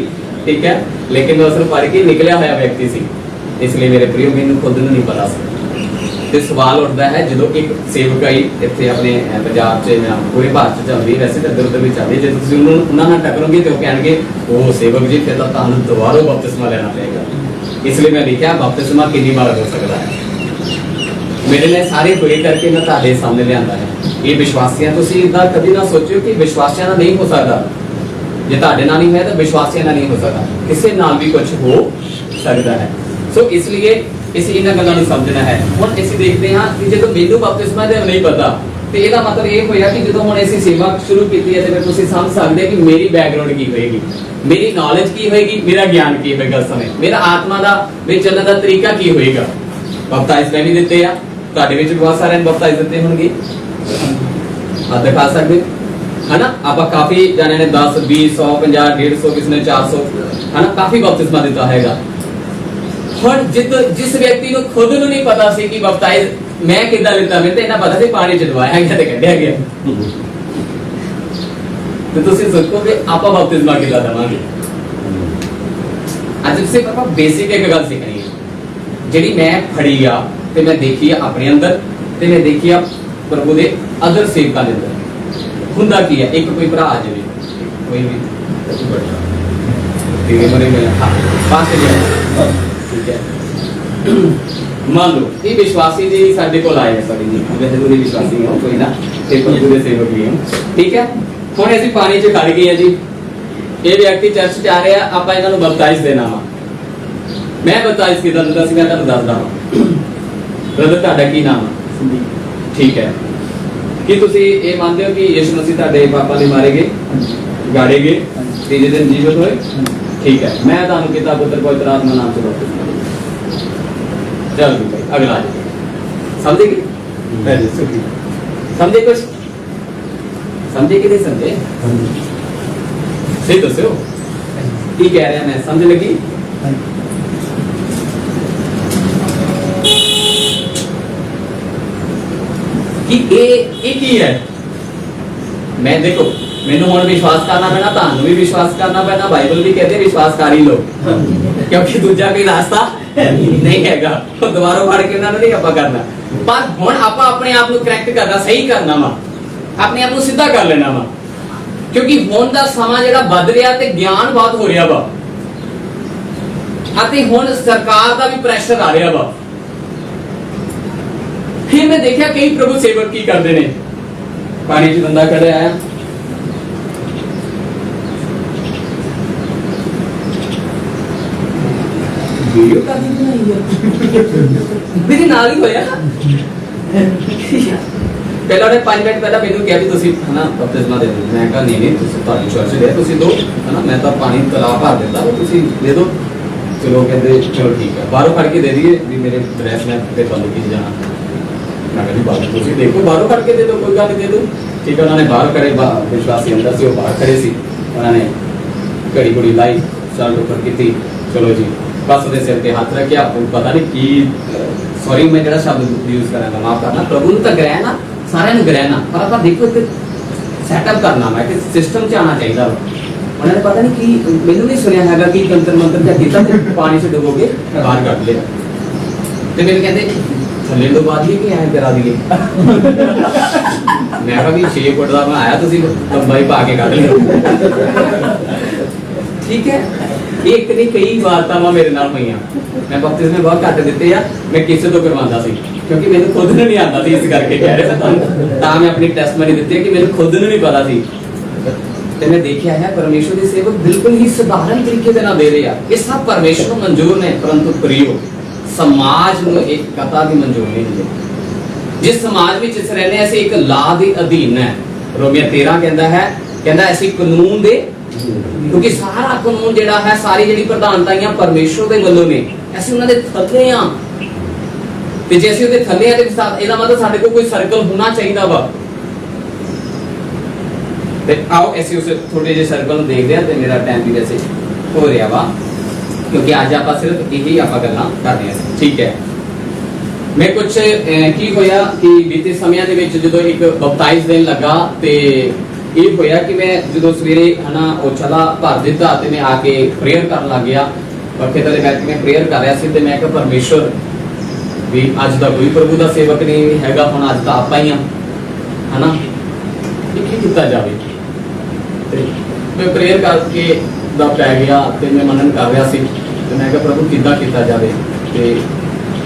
ठीक है, लेकिन मैं उसने पढ़ के निकलिया होया व्यक्ति सी, इसलिए मेरे प्रियो मैंने खुद नहीं पता सी। तो सवाल उठता है जो एक सेवकाई इतने अपने पंजाब से पूरे भारत से चलती वैसे तो इधर उधर भी चलती है, जो उन्होंने टकरोगे तो कहेंगे वो सेवक जी फिर तो तुहानूं दोबारा बपतिस्मा लेना पड़ेगा। इसलिए मैं लिखा बपतिस्मा कितनी बार हो सकता है। मेरे लिए सारे हुए करके मैं तुहाडे सामने लिआंदा है। ये विश्वासियां तुसीं इदां कभी ना सोचो कि विश्वासियां दा नहीं हो सकता, जे तुहाडे नाल नहीं है तो विश्वासियां नाल नहीं हो सकता, किसी नाल भी कुछ हो सकता है। सो इसलिए इस इन्हां गल्लां नूं समझना है। हुण ਅਸੀਂ देखते हैं कि जो मैनूं बपतिस्मा दा नहीं पता तो ਇਹਦਾ मतलब ये होया कि जो हुण ਅਸੀਂ सेवा शुरू की है तो तुसीं समझ सकते कि मेरी बैकग्राउंड की होएगी, मेरी नॉलेज की होएगी, मेरा ज्ञान की होएगा, उस समय मेरा आत्मा का विच चलण का तरीका की होएगा। बपतिस्म मैं भी दिते आ, तुहाडे विच बहुत सारे बपतिस्म दिते होणगे, आप दिखा सकते है ना। आप काफी जाने ने 10 20 100 50 150 किसी ने 400 है ना काफी बपतिस्मा दिता हैगा। हुण जिस व्यक्ति को खुद नूं नहीं पता सी कि बपतिस्म मैं किदां लेता, मैं तो इन्ना पता सी पानी च डुबाया गया ते कढिया गया। तो तुसीं सोचो कि आपां बपतिस्मा किदां देवांगे। अज तुसीं पापा बेसिक एक गल सीखनी है जिहड़ी मैं फड़ी आ ते मैं देखी आ अपने अंदर ते मैं देखी आ प्रभु दे अदर सेवकां दे अंदर। हुंदा की है एक कोई भरा आ जाए कोई भी तेरे मरे में पास ठीक है। मान लो ये विश्वासी जी साडे कोल आए हैं, सॉरी नहीं वैसे तो विश्वासी हो कोई ना ते प्रभु दे सेवक भी हो ठीक है। हुण ਅਸੀਂ पानी च खड़ गए हैं जी, ये व्यक्ति चर्च च आ रहे हैं, आपां इन्हां नूं बपतिस्म देना वा। मैं बपतिस्म किदां दिंदा सी मैं तुहानूं दसदा हां। ब्रदर तुहाडा की नाम है? ठीक है। कि तुसी ये मानते हो कि यीशु मसीह तुहाडे पापा ने मारे गए गाड़े गए तीजे दिन जीवित होए? ठीक है। मैं तुहानूं पिता पुत्र पवित्र आत्मा नाम से बपतिस्मा चल भाई अगला समझे कि समझे कुछ समझे कि नहीं समझे सही दसो की कह रहे हैं मैं समझ लगी। कि ये की है मैं देखो मैनू हुण विश्वास करना पैना, तुहानूं भी विश्वास करना पैना, बाइबल भी कहते विश्वास कर ही लो क्योंकि दूजा कोई रास्ता नहीं हैगा, दोबारा पढ़ के उन्होंने नहीं आपां करना। पर हुण आपां अपने आप को करैक्ट करना, सही करना वा, अपने आप को सीधा कर लेना वा, क्योंकि हुण दा समा जिहड़ा बद रिहा ते ज्ञान बहुत हो रहा वा, अते हुण सरकार दा भी प्रेशर आ रहा वा। फिर मैं देखा कई प्रभु सेवक की करते ने, पानी च बंदा खड़े आया, वीडियो का भी बनाई है मेरे नाल ही होया। पहला ने 5 मिनट पहला मैंने कहा भी तुसी है ना बपतिस्मा दे दो, मैं कहा नहीं तुसी तो चर्च गए तुसी दो है ना, मैं तो पानी तलाब भर देता वो तुसी दे दो। चलो कहते चलो ठीक है, बाहरों फड़ के दे दिए भी मेरे ड्रेस में फिर बंद की जाना। मैं कहा बाहर तुसी देखो बाहरों फड़ के दे दो, कोई गल दे दो। ठीक है, उन्होंने बाहर खड़े विश्वासी अंदर से वो बाहर खड़े सी, उन्होंने घड़ी घुड़ी लाई, शर्ट ऊपर की, चलो जी बस ਉਹਦੇ ਸਿਰ ਤੇ ਹੱਥ ਰੱਖਿਆ। ਪਤਾ ਨਹੀਂ ਕੀ ਸੌਰੀ ਮੈਂ ਜਿਹੜਾ ਸ਼ਬਦ ਯੂਜ਼ ਕਰਾਂਗਾ ਮਾਫ ਕਰਨਾ, ਪ੍ਰਭੂ ਨੂੰ ਤਾਂ ਗ੍ਰਹਿ ਨਾ, ਸਾਰਿਆਂ ਨੂੰ ਗ੍ਰਹਿ ਨਾ, ਪਰ ਆਪਾਂ ਦੇਖੋ ਇੱਕ ਸੈਟਅਪ ਕਰਨਾ ਵਾ ਕਿ ਸਿਸਟਮ ਚ ਆਣਾ ਚਾਹੀਦਾ ਵਾ। ਉਹਨਾਂ ਨੇ ਪਤਾ ਨਹੀਂ ਕੀ ਮੈਨੂੰ ਨਹੀਂ ਸੁਣਿਆ ਹੈਗਾ ਕਿ ਤੰਤਰ ਮੰਤਰ ਜਾਂ ਕੀਤਾ ਤੇ ਪਾਣੀ ਚ ਡੁਬੋਗੇ ਬਾਹਰ ਕੱਢ ਲਿਆ ਤੇ ਮੈਨੂੰ ਕਹਿੰਦੇ ਥੱਲੇ ਡੁਬਾ ਦਈਏ ਕਿ ਐਂ ਕਰਾ ਦਈਏ। ਮੈਂ ਕਿਹਾ ਵੀ 6 ਫੁੱਟ ਦਾ ਬਣਾਇਆ ਤੁਸੀਂ ਲੰਬਾਈ ਪਾ ਕੇ ਕੱਢ ਲਿਓ। ठीक है, एक नहीं कई वार्तावां मेरे नाल होईयां। मैं बपतिस्मे बहुत घट दिते आ, मैं किसे तो करवांदा सी क्योंकि मैनूं खुद नूं नहीं आंदा सी, इस करके कह रहे थे तां मैं अपनी टेस्टमनी दित्ती है कि मैनूं खुद नूं नहीं पता सी। ते मैं देखिया है परमेश्वर दे सेवक बिल्कुल ही साधारण तरीके दे नाल दे रहे आ। ये सब परमेश्वर नूं मंजूर ने, परंतु प्रियो समाज नूं एक कथा भी मंजूर नहीं हुंदी। जिस समाज विच असीं रहने असीं एक ला दे अधीन है। रोमियो 13 कहंदा असीं कानून दे, क्योंकि सारा कानून जिहड़ा है सारी जिहड़ी प्रधानताइयां परमेश्वर दे वल्लों ने, ਅਸੀਂ ਉਹਨਾਂ ਦੇ ਥੱਲੇ ਆ ਤੇ ਜੇ ਅਸੀਂ ਉਹਦੇ ਥੱਲੇ ਆ ਤੇ ਇਹਦਾ ਮਤਲਬ ਸਾਡੇ ਕੋਲ ਕੋਈ ਸਰਕਲ ਹੋਣਾ ਚਾਹੀਦਾ ਵਾ। ਤੇ ਆਓ ਅਸੀਂ ਉਸ ਥੋੜੇ ਜਿਹੇ ਸਰਕਲ ਨੂੰ ਦੇਖਦੇ ਆ ਤੇ ਮੇਰਾ ਟਾਈਮ ਵੀ ਵੈਸੇ ਹੋ ਰਿਹਾ ਵਾ ਕਿਉਂਕਿ ਅੱਜ ਆਪਾਂ ਸਿਰਫ ਇਹੀ ਆਪਾਂ ਗੱਲਾਂ ਕਰਦੇ ਆ। ਠੀਕ ਹੈ, ਮੈਂ ਕੁਝ ਕੀ ਹੋਇਆ ਕਿ ਬੀਤੇ ਸਮਿਆਂ ਦੇ ਵਿੱਚ ਜਦੋਂ ਇੱਕ ਬਪਟਾਈਜ਼ ਦੇਣ ਲੱਗਾ ਤੇ ਇਹ ਹੋਇਆ ਕਿ ਮੈਂ ਜਦੋਂ ਸਵੇਰੇ ਹਨਾ ਉਹ ਚਲਾ ਭਰ ਦਿੱਤਾ ਤੇ ਮੈਂ ਆ ਕੇ ਪ੍ਰੇਅਰ ਕਰਨ ਲੱਗ ਗਿਆ। ਪੱਖੇ ਥੱਲੇ ਬੈਠ ਕੇ ਮੈਂ ਪ੍ਰੇਅਰ ਕਰ ਰਿਹਾ ਸੀ ਤੇ ਮੈਂ ਕਿਹਾ ਪਰਮੇਸ਼ਵਰ ਵੀ ਅੱਜ ਦਾ ਕੋਈ ਪ੍ਰਭੂ ਦਾ ਸੇਵਕ ਨਹੀਂ ਹੈਗਾ, ਹੁਣ ਅੱਜ ਤਾਂ ਆਪਾਂ ਹੀ ਆ ਹਨਾ, ਕੀ ਕੀਤਾ ਜਾਵੇ। ਤੇ ਮੈਂ ਪ੍ਰੇਅਰ ਕਰਕੇ ਦਾ ਪੈ ਗਿਆ ਤੇ ਮੈਂ ਮਨਨ ਕਰ ਰਿਹਾ ਸੀ ਤੇ ਮੈਂ ਕਿਹਾ ਪ੍ਰਭੂ ਕਿੱਦਾਂ ਕੀਤਾ ਜਾਵੇ। ਤੇ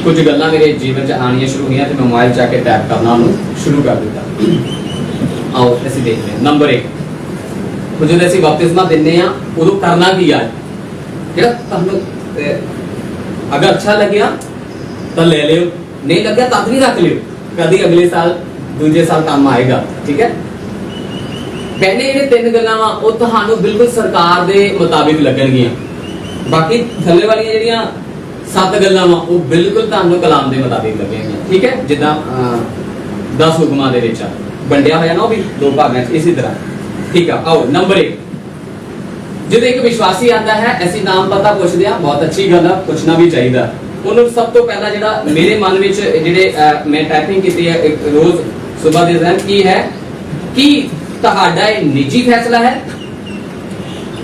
ਕੁਝ ਗੱਲਾਂ ਮੇਰੇ ਜੀਵਨ 'ਚ ਆਉਣੀਆਂ ਸ਼ੁਰੂ ਹੋਈਆਂ ਤੇ ਮੈਂ ਮੋਬਾਈਲ 'ਚ ਆ ਕੇ ਟੈਪ ਕਰਨਾ ਉਹਨੂੰ ਸ਼ੁਰੂ ਕਰ ਦਿੱਤਾ। आओ ऐसे देखते हैं। नंबर 1, जो ऐसी बपतिस्मा देने आ उदो करना की है क्या तुहानू अगर अच्छा लगे तो ले लियो, नहीं लगे तब भी रख लियो, कभी अगले साल दूजे साल काम आएगा। ठीक है, पहले ये 3 गल्लां वा वो तुहानू बिल्कुल सरकार दे मुताबिक लगणगियां, बाकी थल्ले वाली जेहड़ियां 7 गल्लां वा वो बिल्कुल तुहानू कलाम दे मुताबिक लगणगियां। ठीक है, जिद्दां 10 हुक्मां दे विच वंडिया होया ना वो भी 2 भागां च इसी तरह। ठीक है, आओ नंबर 1, जो एक विश्वासी आता है ऐसी नाम पता पूछदे आ, बहुत अच्छी गल है, पूछना भी चाहिए। उन्होंने सब तो पहला जिहड़ा मेरे मन विच जिहड़े मैं टाइपिंग कीती है एक रोज सुबह दे टाइम की है कि तुहाडा ये निजी फैसला है।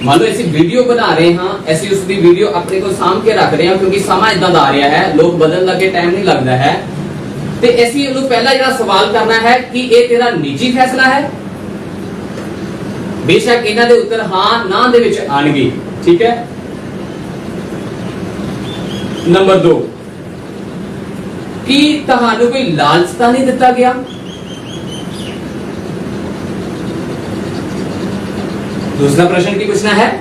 मान लो ऐसी वीडियो बना रहे हैं, ऐसी उसकी वीडियो अपने को साम के रख रहे हैं क्योंकि समा इदां दा आ रहा है, लोग बदलण लगे टाइम नहीं लगता है। ਤੇ ਅਸੀਂ ਉਹਨੂੰ ਪਹਿਲਾ ਜਿਹੜਾ ਸਵਾਲ ਕਰਨਾ ਹੈ ਕਿ ਇਹ ਤੇਰਾ ਨਿੱਜੀ ਫੈਸਲਾ ਹੈ। ਬੇਸ਼ੱਕ ਇਹਨਾਂ ਦੇ ਉੱਤਰ ਹਾਂ ਨਾ ਦੇ ਵਿੱਚ ਆਣਗੇ। ਠੀਕ ਹੈ, ਨੰਬਰ 2, ਕੀ ਤੁਹਾਨੂੰ ਕੋਈ ਲਾਲਚ ਤਾਂ ਨਹੀਂ ਦਿੱਤਾ ਗਿਆ। दूसरा प्रश्न की पूछना है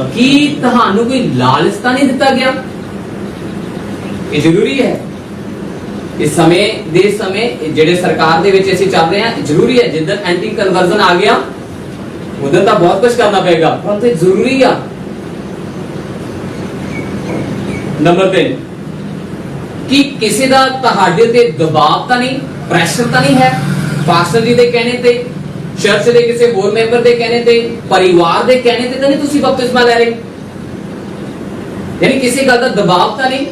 कि ਤੁਹਾਨੂੰ ਕੋਈ ਲਾਲਚ ਤਾਂ ਨਹੀਂ ਦਿੱਤਾ ਗਿਆ। ਇਹ ਜ਼ਰੂਰੀ ਹੈ इस समय दे समय जेडे सरकार दे विच ऐसे चल रहे हैं, जरूरी है जिधर एंटी कन्वर्जन आ गया उधर तो बहुत कुछ करना पड़ेगा, परंतु जरूरी है। नंबर 3, कि किसी दा तुहाडे ते दबाव तां नहीं, प्रेशर तां नहीं है, पास्टर जी दे कहने ते, चर्च दे किसी होर मैंबर दे कहने ते, परिवार दे कहने ते तां नहीं तुसीं बपतिस्मा ले रहे, यानी किसी गल दा दबाव तां नहीं।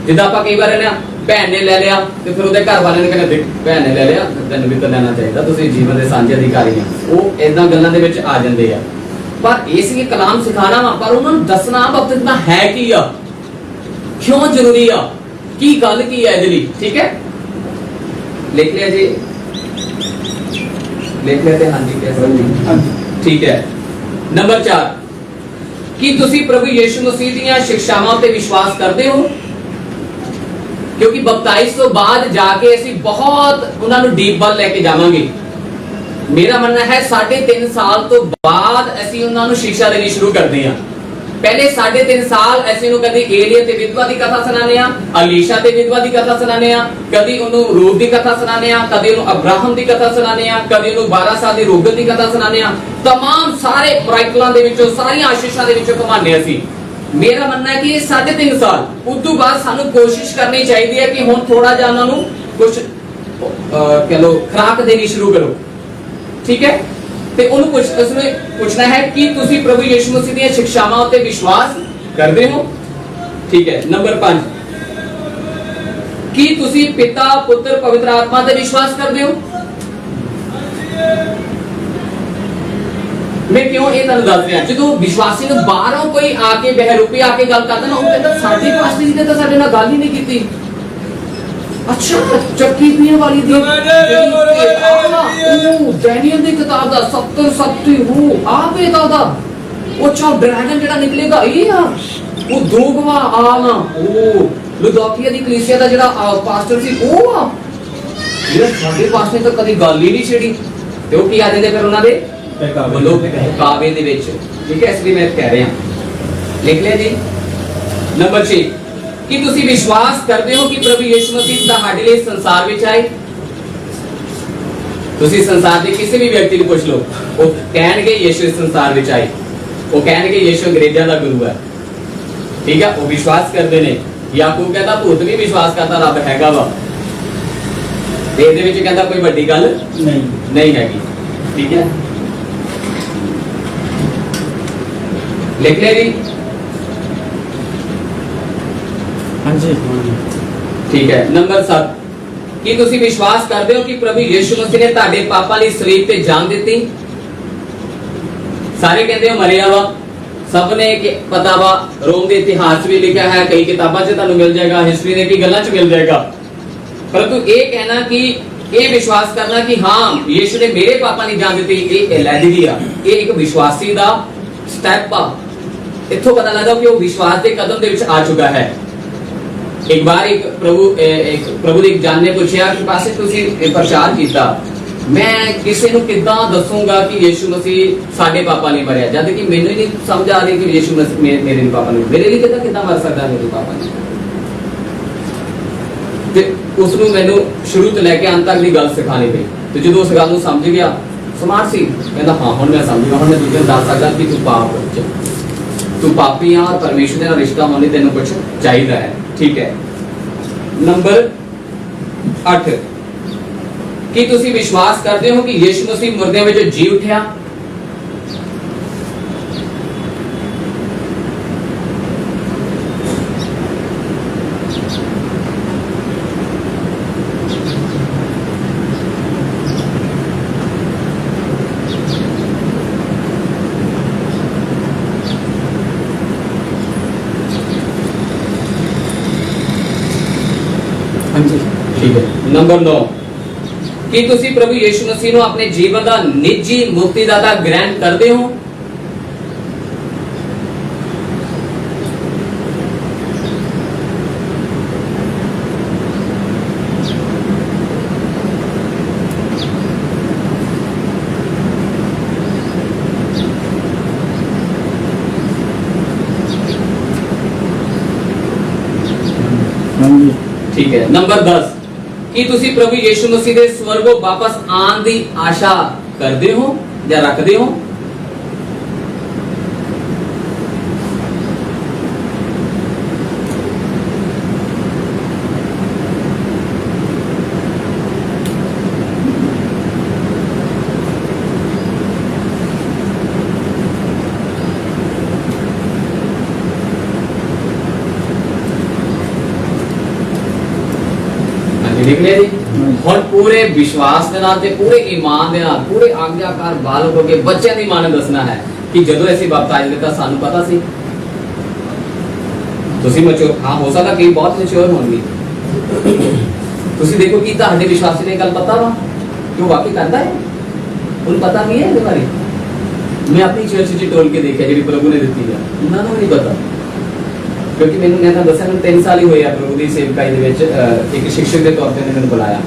जिद्दां आपां कई बार ना भैन ने ले लिया तो फिर उहदे घर वाले ने कहना देख भैन ने ले लिया तैनूं भी तो लेना चाहिए, तुसीं जीवन दे सांझे अधिकारी हैं, वो इदां गल्लां दे विच आ जांदे आ। पर इस लिए कलाम सिखाना वा, पर उन्हां नूं दसना बपतिस्मा है की आ। क्यों जरूरी आ, की गल की है इहदे लई। ठीक है, लिख लिया जी, लिख लिया हाँ जी, कैसा जी, ठीक है। नंबर 4 कि तुसी प्रभु यीशु मसीह दीयां शिक्षावां ते विश्वास करते हो? क्योंकि बपताइज तो बाद जाके असी बहुत उन्होंने डीप वल लेके जावांगे। मेरा मानना है 3.5 साल तो बाद असी उन्होंने शिक्षा देनी शुरू करते हैं। पहले 3.5 साल ऐसे कभी एलिया ते विधवा की कथा सुनाने, अलीशा ते विधवा की कथा सुनाने, कभी उन्होंने रूत की कथा सुनाने, कभी उन्होंने अब्राहम की कथा सुनाने, कभी उन्होंने 12 साल की रोगन की कथा सुनाने, तमाम सारे ब्राइटलों के विचों सारी आशीषां दे विचों घुमाने असी। मेरा मानना है कि 3.5 साल उस तो बाद सानू कोशिश करनी चाहिए है कि हुण थोड़ा जिहा उन्होंने कुछ कह लो खुराक देनी शुरू करो। ठीक है, ते उन्होंने पूछना है कि तुसी प्रभु यीशु मसीह दी शिक्षावां उत्ते विश्वास करदे हो? ठीक है। नंबर 5 कि तुसी पिता पुत्र पवित्र आत्मा ते विश्वास करदे हो? मैं क्यों ये तुहानू दस रहा, जो विश्वासी नूं बाहरों कोई आके बहरूपी आके गल करदा ना, वो कहता साडी पास्टर जी ने तो साडे नाल गल ही नहीं कीती। अच्छा, चक्की पीने वाली दी डैनियल दी किताब दा 70 वो आप बेटा दा वो चो ड्रैगन जेड़ा निकलेगा ये आ वो दोगवा आना ओ लुदोकिया दी कलीसिया दा जेड़ा पास्टर सी ओ आ ये साडे पास्टर ने तो कदी गल ही नहीं छेड़ी ते ओ की आदे दे फिर उन्हां दे बोलो कावे दे विच। ठीक है, इसलिए मैं कह रहा हूं, लिख लिया जी। नंबर 6 कि तुसी विश्वास करते हो कि प्रभु यीशु मसीह तुहाडे लिए संसार विच आए? तुसी संसार के किसी भी व्यक्ति को पूछ लो, वो कहेंगे यीशु इस संसार विच आए, वो कहेंगे यीशु अंग्रेजां दा गुरु है। ठीक है, वो विश्वास करते ने। याकूब कहता भूत भी विश्वास करता रब हैगा वा, ਇਹਦੇ ਵਿੱਚ ਕਹਿੰਦਾ कोई ਵੱਡੀ गल नहीं हैगी। ठीक है, लिख लिया जी। हाँ जी, ठीक है। नंबर 7 कि तुसी विश्वास करते हो कि प्रभु यीशु मसीह ने तुहाडे पापां लई सलीब ते जान दी? सारे कहते हो मरिया वा, सबने पता वा, रोम के इतिहास भी लिखा है, कई किताबों से तुहानू मिल जाएगा, हिस्ट्री ने की गल्लां च मिल जाएगा। परंतु ये कहना कि ये विश्वास करना कि हाँ यीशु ने मेरे पापा नहीं जान दी, ये अलहदगी आ, ये एक विश्वासी दा स्टेप आ। इत्थों पता लगा कि वो विश्वास के कदम दे विच आ चुका है। एक बार एक प्रभु ने एक जान ने पूछा कि पासे तुसी प्रचार किया, मैं किसी नूं किदां दसूंगा कि यीशु मसीह साडे पापा नहीं मरिया, जद कि मैनूं ही नहीं समझ आ रही कि यीशु मसीह मेरे पापा नहीं, मेरे लिए किदां मर सकदा मेरे पापा नहीं। ते उसनूं मैनूं शुरू तो लैके अंत तक दी गल सिखानी पई। ते जदों उस गल नूं समझ गया, स्मार्ट सी, कहंदा हाँ हुण मैं समझ गया, हुण मैं दूजे नूं दस सकदा कि तू पापी आ और परमेश्वर दे नाल रिश्ता होने तेनों कुछ चाहिए है। ठीक है। नंबर 8 कि तुसी विश्वास करते हो कि यीशु मसीह मुर्दे में जी उठा? ठीक है। नंबर 9 कि तुसी प्रभु यीशु मसीह नूं अपने जीवन का निजी मुक्तिदाता ग्रहण करते हो? ठीक है। नंबर 10 कि तुसी प्रभु यीशु मसीह दे स्वर्गों वापस आने की आशा करते हो या रखते हो? और पूरे विश्वास के नाल ते पूरे ईमान के नाल पूरे आज्ञाकार बालक हो के बच्चों की मां ने दसना है कि जदों ऐसी बपताज लेता सानू पता सी ਤੁਸੀਂ ਮੈਚੁਰ ਹਾਂ ਹੋ ਸਕਦਾ ਕਈ ਬਹੁਤ ਮੈਚੁਰ ਹੋਣਗੇ ਤੁਸੀਂ ਦੇਖੋ ਕਿ ਤੁਹਾਡੇ ਵਿਸ਼ਵਾਸੀ ਨੇ ਗੱਲ ਪਤਾ ਵਾ ਕਿ ਉਹ ਵਾਕਈ ਕਰਦਾ ਹੈ ਉਹਨੂੰ ਪਤਾ ਨਹੀਂ ਹੈ ਇਹਦੇ ਬਾਰੇ मैं अपनी चर्च च टोल के देखा जी प्रभु ने दी है उन्होंने नहीं पता क्योंकि मैंने मैं दसा मैं 3 साल ही हुए प्रभु की सेवकाई दे विच एक शिक्षक के तौर पर मैंने बुलाया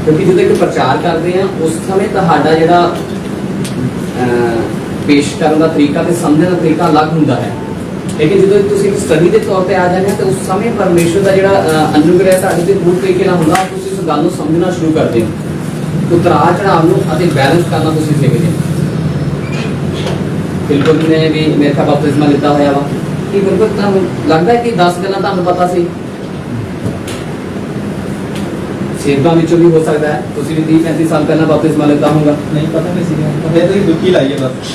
क्योंकि जो एक प्रचार करते हैं उस समय ਤੁਹਾਡਾ ਜਿਹੜਾ पेश करने का तरीका ते समझने का तरीका अलग ਹੁੰਦਾ है लेकिन जो ਤੁਸੀਂ स्टडी के तौर पर आ जाते हैं तो उस समय परमेश्वर का ਜਿਹੜਾ अनुग्रह ਤੁਹਾਡੇ ਤੇ ਪੂਰੇ ਤਰੀਕੇ ਨਾਲ ਹੁੰਦਾ ਤੁਸੀਂ ਉਸ ਗੱਲ ਨੂੰ ਸਮਝਣਾ ਸ਼ੁਰੂ ਕਰਦੇ ਹੋ ਉਤਰਾਅ ਚੜਾਵ ਨੂੰ ਅਤੇ ਬੈਲੈਂਸ ਕਰਨਾ ਤੁਸੀਂ ਸਿੱਖਦੇ ਹੋ बिल्कुल ने भी मेरे का बपतिस्मा लेता होया वा कि बिल्कुल तुहानू लगदा है कि 10 गल्लां तुहानू पता सी सेवकां विचों भी हो सकता है तुसीं भी 30-35 साल पहला बपतिस्मा लेता होगा नहीं पता नहीं सीखा पता है तो डुबकी लाई है बस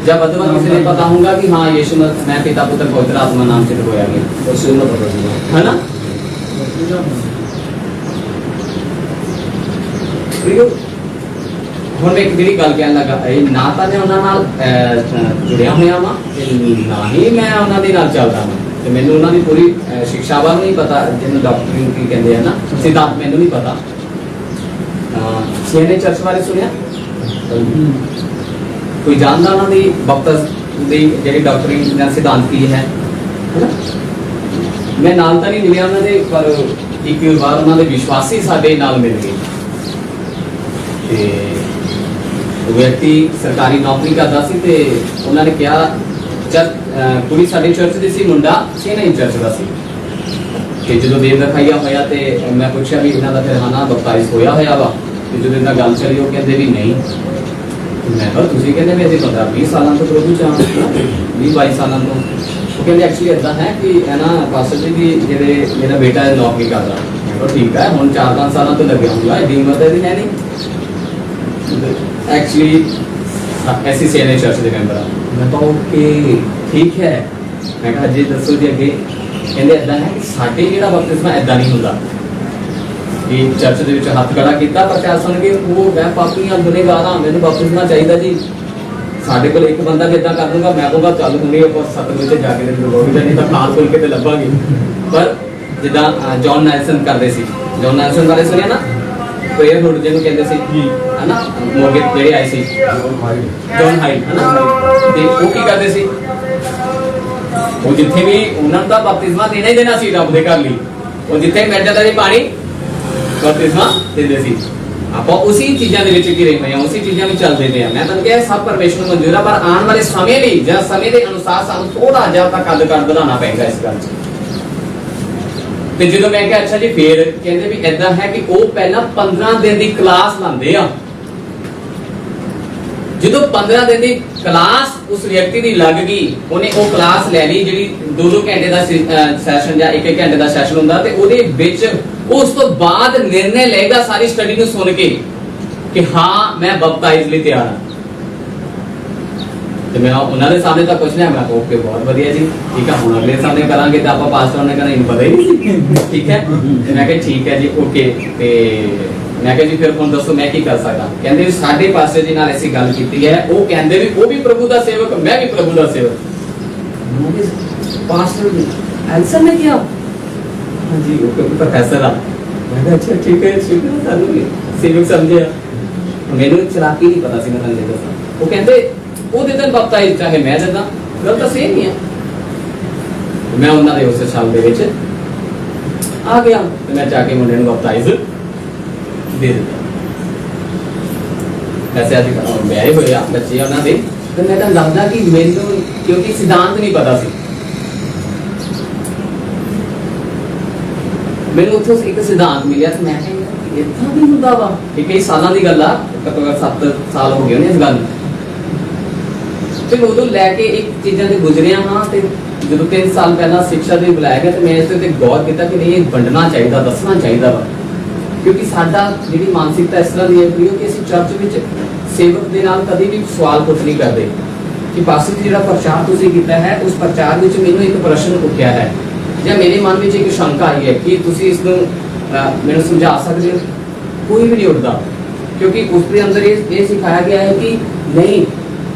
जब अदवा किसी ने पता होगा कि हाँ यीशु मैं पिता पुत्र पवित्र आत्मा नाम से डुबोया गया बस उन्हें पता सीखा है ना प्रियो ਹੁਣ ਮੈਂ ਇੱਕ ਜਿਹੜੀ ਗੱਲ ਕਹਿਣ ਲੱਗਾ ਇਹ ਨਾ ਤਾਂ ਮੈਂ ਉਹਨਾਂ ਨਾਲ ਜੁੜਿਆ ਹੋਇਆ ਵਾਂ ਤੇ ਨਾ ਹੀ ਮੈਂ ਉਹਨਾਂ ਦੇ ਨਾਲ ਚੱਲਦਾ ਹਾਂ ਤੇ ਮੈਨੂੰ ਉਹਨਾਂ ਦੀ ਪੂਰੀ ਸਿੱਖਿਆ ਬਾਰੇ ਨਹੀਂ ਪਤਾ ਜਿਹਨੂੰ ਡਾਕਟਰਿੰਗ ਕੀ ਕਹਿੰਦੇ ਆ ਨਾ ਸਿਧਾਂਤ ਮੈਨੂੰ ਨਹੀਂ ਪਤਾ ਸੀਐਨਏ ਚਰਚ ਬਾਰੇ ਸੁਣਿਆ ਕੋਈ ਜਾਣਦਾ ਉਹਨਾਂ ਦੀ ਬਪਤਿਸ ਦੀ ਜਿਹੜੀ ਡਾਕਟਰਿੰਗ ਦਾ ਸਿਧਾਂਤ ਕੀ ਹੈ ਮੈਂ ਨਾਲ ਤਾਂ ਨਹੀਂ ਮਿਲਿਆ ਉਹਨਾਂ ਦੇ ਪਰ ਇੱਕ ਵਾਰ ਉਹਨਾਂ ਦੇ ਵਿਸ਼ਵਾਸੀ ਸਾਡੇ ਨਾਲ ਮਿਲ ਗਏ ਤੇ व्यक्ति सरकारी नौकरी करता सी ते उन्होंने कहा चर्च पूरी साडी चर्च दी सी मुंडा सीएनए चर्च दा सी ते जो देर रखाइया होया ते मैं पूछा भी इन्हां दा फिर हाना बपतिस होया होया वा ते जो इन्हां गल चली वो कहंदे भी नहीं मैं पर तुसीं कहंदे भी असीं 15-20 सालां तो प्रभु च 20-22 सालां तो वो कहंदे एक्चुअली इदां है कि है ना पास्टर जी की जेडे मेरा बेटा है नौकरी करदा मैं कहा ठीक है हुण 4-5 सालां तो लगे होऊंगा एडी उम्र दी है नहीं एक्चुअली ऐसी सीएनए चर्च के मैंबर मैं कहा ओके ठीक है मैं कहा जी दसो जी अगे कहते इदा है कि साडे जिहड़ा बपतिस्मा इदा नहीं हुंदा कि चर्च दे विच हत्थ खड़ा कीता प्रचार सुन के वो मैं पापी हां गुनहगार हां मैनूं बपतिस्मा चाहिदा जी साडे कोल एक बंदा किदां कर दूंगा मैं कहूँगा चल हुणे ਆਪਾਂ सतगुरु ते जाके ते लोग नहीं तो खाल खोल के ते लभांगे पर जिद्दां जॉन नैल्सन करदे सी जॉन नैल्सन बारे सुनिया ना प्रेयर हुड ਜਿਹਨੂੰ ਕਹਿੰਦੇ ਸੀ ਹੈ ਨਾ ਮੋਗੇ ਜਿਹੜੇ ਆਏ ਸੀ ਜੌਨ ਹਾਈਡ ਹੈ ਨਾ ਤੇ ਉਹ ਕੀ ਕਰਦੇ ਸੀ ਉਹ ਜਿੱਥੇ ਵੀ ਉਹਨਾਂ ਦਾ ਬਪਤਿਸਮਾ ਦੇਣਾ ਹੀ ਦੇਣਾ ਸੀ ਰੱਬ ਦੇ ਘਰ ਲਈ ਉਹ ਜਿੱਥੇ ਮਿਲ ਜਾਂਦਾ ਸੀ ਪਾਣੀ ਬਪਤਿਸਮਾ ਦਿੰਦੇ ਸੀ ਆਪਾਂ ਉਸੇ ਚੀਜ਼ਾਂ ਦੇ ਵਿੱਚ ਘਿਰੇ ਹੋਏ ਆ ਉਸੇ ਚੀਜ਼ਾਂ ਵਿੱਚ ਚੱਲਦੇ ਪਏ ਆ ਮੈਂ ਤੁਹਾਨੂੰ ਕਿਹਾ ਸਭ ਪਰਮੇਸ਼ਰ ਨੂੰ ਮਨਜ਼ੂਰ ਆ ਪਰ ਆਉਣ ਵਾਲੇ ਸਮੇਂ ਲਈ ਜਾਂ ਸਮੇਂ ਦੇ ਅਨੁਸਾਰ ਸਾਨੂੰ ਥੋੜਾ ਜਿਹਾ ਤਾਂ ਕੱਦ ਕਰ ਵਧਾਉਣਾ ਪਏਗਾ ਇਸ ਗੱਲ 'ਚ ਤੇ ਜਦੋਂ ਮੈਂ ਕਿਹਾ ਅੱਛਾ ਜੀ ਫੇਰ ਕਹਿੰਦੇ ਵੀ ਇਦਾਂ ਹੈ ਕਿ ਉਹ ਪਹਿਲਾਂ 15 ਦਿਨ ਦੀ ਕਲਾਸ ਲਾਉਂਦੇ ਆ ਜਦੋਂ 15 ਦਿਨ ਦੀ ਕਲਾਸ ਉਸ ਵਿਅਕਤੀ ਦੀ ਲੱਗ ਗਈ ਉਹਨੇ ਉਹ ਕਲਾਸ ਲੈ ਲਈ ਜਿਹੜੀ 2-2 ਘੰਟੇ ਦਾ ਸੈਸ਼ਨ ਜਾਂ 1-1 ਘੰਟੇ ਦਾ ਸੈਸ਼ਨ ਹੁੰਦਾ ਤੇ ਉਹਦੇ ਵਿੱਚ ਉਸ ਤੋਂ ਬਾਅਦ ਨਿਰਣੇ ਲਏਗਾ ਸਾਰੀ ਸਟੱਡੀ ਨੂੰ ਸੁਣ ਕੇ ਕਿ ਹਾਂ ਮੈਂ ਬਪਟਾਈਜ਼ ਲਈ ਤਿਆਰ ਹਾਂ ਤੇ ਮੈਂ ਉਹਨਾਂ ਦੇ ਸਾਹਮਣੇ ਤਾਂ ਕੁਝ ਨਹੀਂ ਮੈਂ ਓਕੇ ਬਹੁਤ ਵਧੀਆ ਜੀ ਠੀਕ ਹੈ ਹੁਣ ਅਗਲੇ ਸਾਹਮਣੇ ਕਰਾਂਗੇ ਤਾਂ ਆਪਾਂ ਪਾਸਟਰ ਨੇ ਕਹਿੰਦਾ ਇਹਨੂੰ ਪਤਾ ਹੀ ਨਹੀਂ ਠੀਕ ਹੈ ਤੇ ਮੈਂ ਕਿਹਾ ਠੀਕ ਹੈ ਜੀ ਓਕੇ ਤੇ ਮੈਂ ਕਿਹਾ ਜੀ ਫਿਰ ਹੁਣ ਦੱਸੋ ਮੈਂ ਕੀ ਕਰ ਸਕਦਾ ਕਹਿੰਦੇ ਵੀ ਸਾਡੇ ਪਾਸਟਰ ਜੀ ਨਾਲ ਅਸੀਂ ਗੱਲ ਕੀਤੀ ਹੈ ਉਹ ਕਹਿੰਦੇ ਵੀ ਉਹ ਵੀ ਪ੍ਰਭੂ ਦਾ ਸੇਵਕ ਮੈਂ ਵੀ ਪ੍ਰਭੂ ਦਾ ਸੇਵਕ ਪਾਸਟਰ ਜੀ ਐਲਸਰ ਨੇ ਕਿਹਾ ਹਾਂਜੀ ਉਹ ਪ੍ਰੋਫੈਸਰ ਆ ਮੈਂ ਕਿਹਾ ਅੱਛਾ ਠੀਕ ਹੈ ਸਾਨੂੰ ਸੇਵਕ ਸਮਝਿਆ ਮੈਨੂੰ ਚਲਾਕੀ ਨਹੀਂ ਪਤਾ ਸੀ ਮੈਂ ਤੁਹਾਨੂੰ ਦੱਸਾਂ ਉਹ ਕਹਿੰਦੇ ਉਹ ਦੇ ਦਿਨ ਬਪਤਾਈਜ਼ ਚਾਹੇ ਮੈਂ ਦਿੰਦਾ ਗੱਲ ਤਾਂ ਸੇਮ ਹੀ ਆ ਮੈਂ ਉਹਨਾਂ ਦੇ ਉਸੇ ਸਾਲ ਦੇ ਵਿੱਚ ਆ ਗਿਆ ਤੇ ਮੈਂ ਜਾ ਕੇ ਮੁੰਡੇ ਨੂੰ ਬਪਤਾਈਜ਼ ਦੇ ਦਿੱਤਾ ਐਸੇ ਅੱਜ ਵਿਆਹੇ ਹੋਏ ਆ ਬੱਚੇ ਉਹਨਾਂ ਦੇ ਤੇ ਮੈਂ ਤਾਂ ਲੱਗਦਾ ਕਿ ਮੈਨੂੰ ਕਿਉਂਕਿ ਸਿਧਾਂਤ ਨਹੀਂ ਪਤਾ ਸੀ ਮੈਨੂੰ ਉੱਥੋਂ ਇੱਕ ਸਿਧਾਂਤ ਮਿਲਿਆ ਤੇ ਮੈਂ ਕਿਹਾ ਇੱਥਾਂ ਵੀ ਹੁੰਦਾ ਵਾ ਇਹ ਕਈ ਸਾਲਾਂ ਦੀ ਗੱਲ ਆ ਘੱਟੋ ਘੱਟ 7 ਸਾਲ ਹੋ ਗਏ ਨੇ ਇਸ ਗੱਲ ਨੂੰ ਫਿਰ ਉਦੋਂ ਲੈ ਕੇ ਇੱਕ ਚੀਜ਼ਾਂ ਤੇ ਗੁਜ਼ਰਿਆ ਹਾਂ ਤੇ ਜਦੋਂ 3 ਸਾਲ ਪਹਿਲਾਂ ਸਿੱਖਿਆ ਦੇ ਬੁਲਾਇਆ ਗਿਆ ਤੇ ਮੈਂ ਇਸ ਤੇ ਗੌਰ ਕੀਤਾ ਕਿ ਨਹੀਂ ਇਹ ਵੰਡਣਾ ਚਾਹੀਦਾ ਦੱਸਣਾ ਚਾਹੀਦਾ ਵਾ ਕਿਉਂਕਿ ਸਾਡਾ ਜਿਹੜੀ ਮਾਨਸਿਕਤਾ ਇਸ ਤਰ੍ਹਾਂ ਦੀ ਹੈ ਕਿ ਅਸੀਂ ਚਰਚ ਵਿੱਚ ਸੇਵਕ ਦੇ ਨਾਲ ਕਦੀ ਵੀ ਸਵਾਲ ਪੁੱਛ ਨਹੀਂ ਕਰਦੇ ਕਿ ਪਾਸਟਰ ਜੀ ਜਿਹੜਾ ਪ੍ਰਚਾਰ ਤੁਸੀਂ ਕੀਤਾ ਹੈ ਉਸ ਪ੍ਰਚਾਰ ਵਿੱਚ ਮੈਨੂੰ ਇੱਕ ਪ੍ਰਸ਼ਨ ਉੱਠਿਆ ਹੈ ਜਾਂ ਮੇਰੇ ਮਨ ਵਿੱਚ ਇੱਕ ਸ਼ੰਕਾ ਆਈ ਹੈ ਕਿ ਤੁਸੀਂ ਇਸ ਨੂੰ ਮੈਨੂੰ ਸਮਝਾ ਸਕਦੇ ਹੋ ਕੋਈ ਵੀ ਨਹੀਂ ਉੱਠਦਾ ਕਿਉਂਕਿ ਉਸ ਦੇ ਅੰਦਰ ਇਹ ਸਿਖਾਇਆ ਗਿਆ ਹੈ ਕਿ ਨਹੀਂ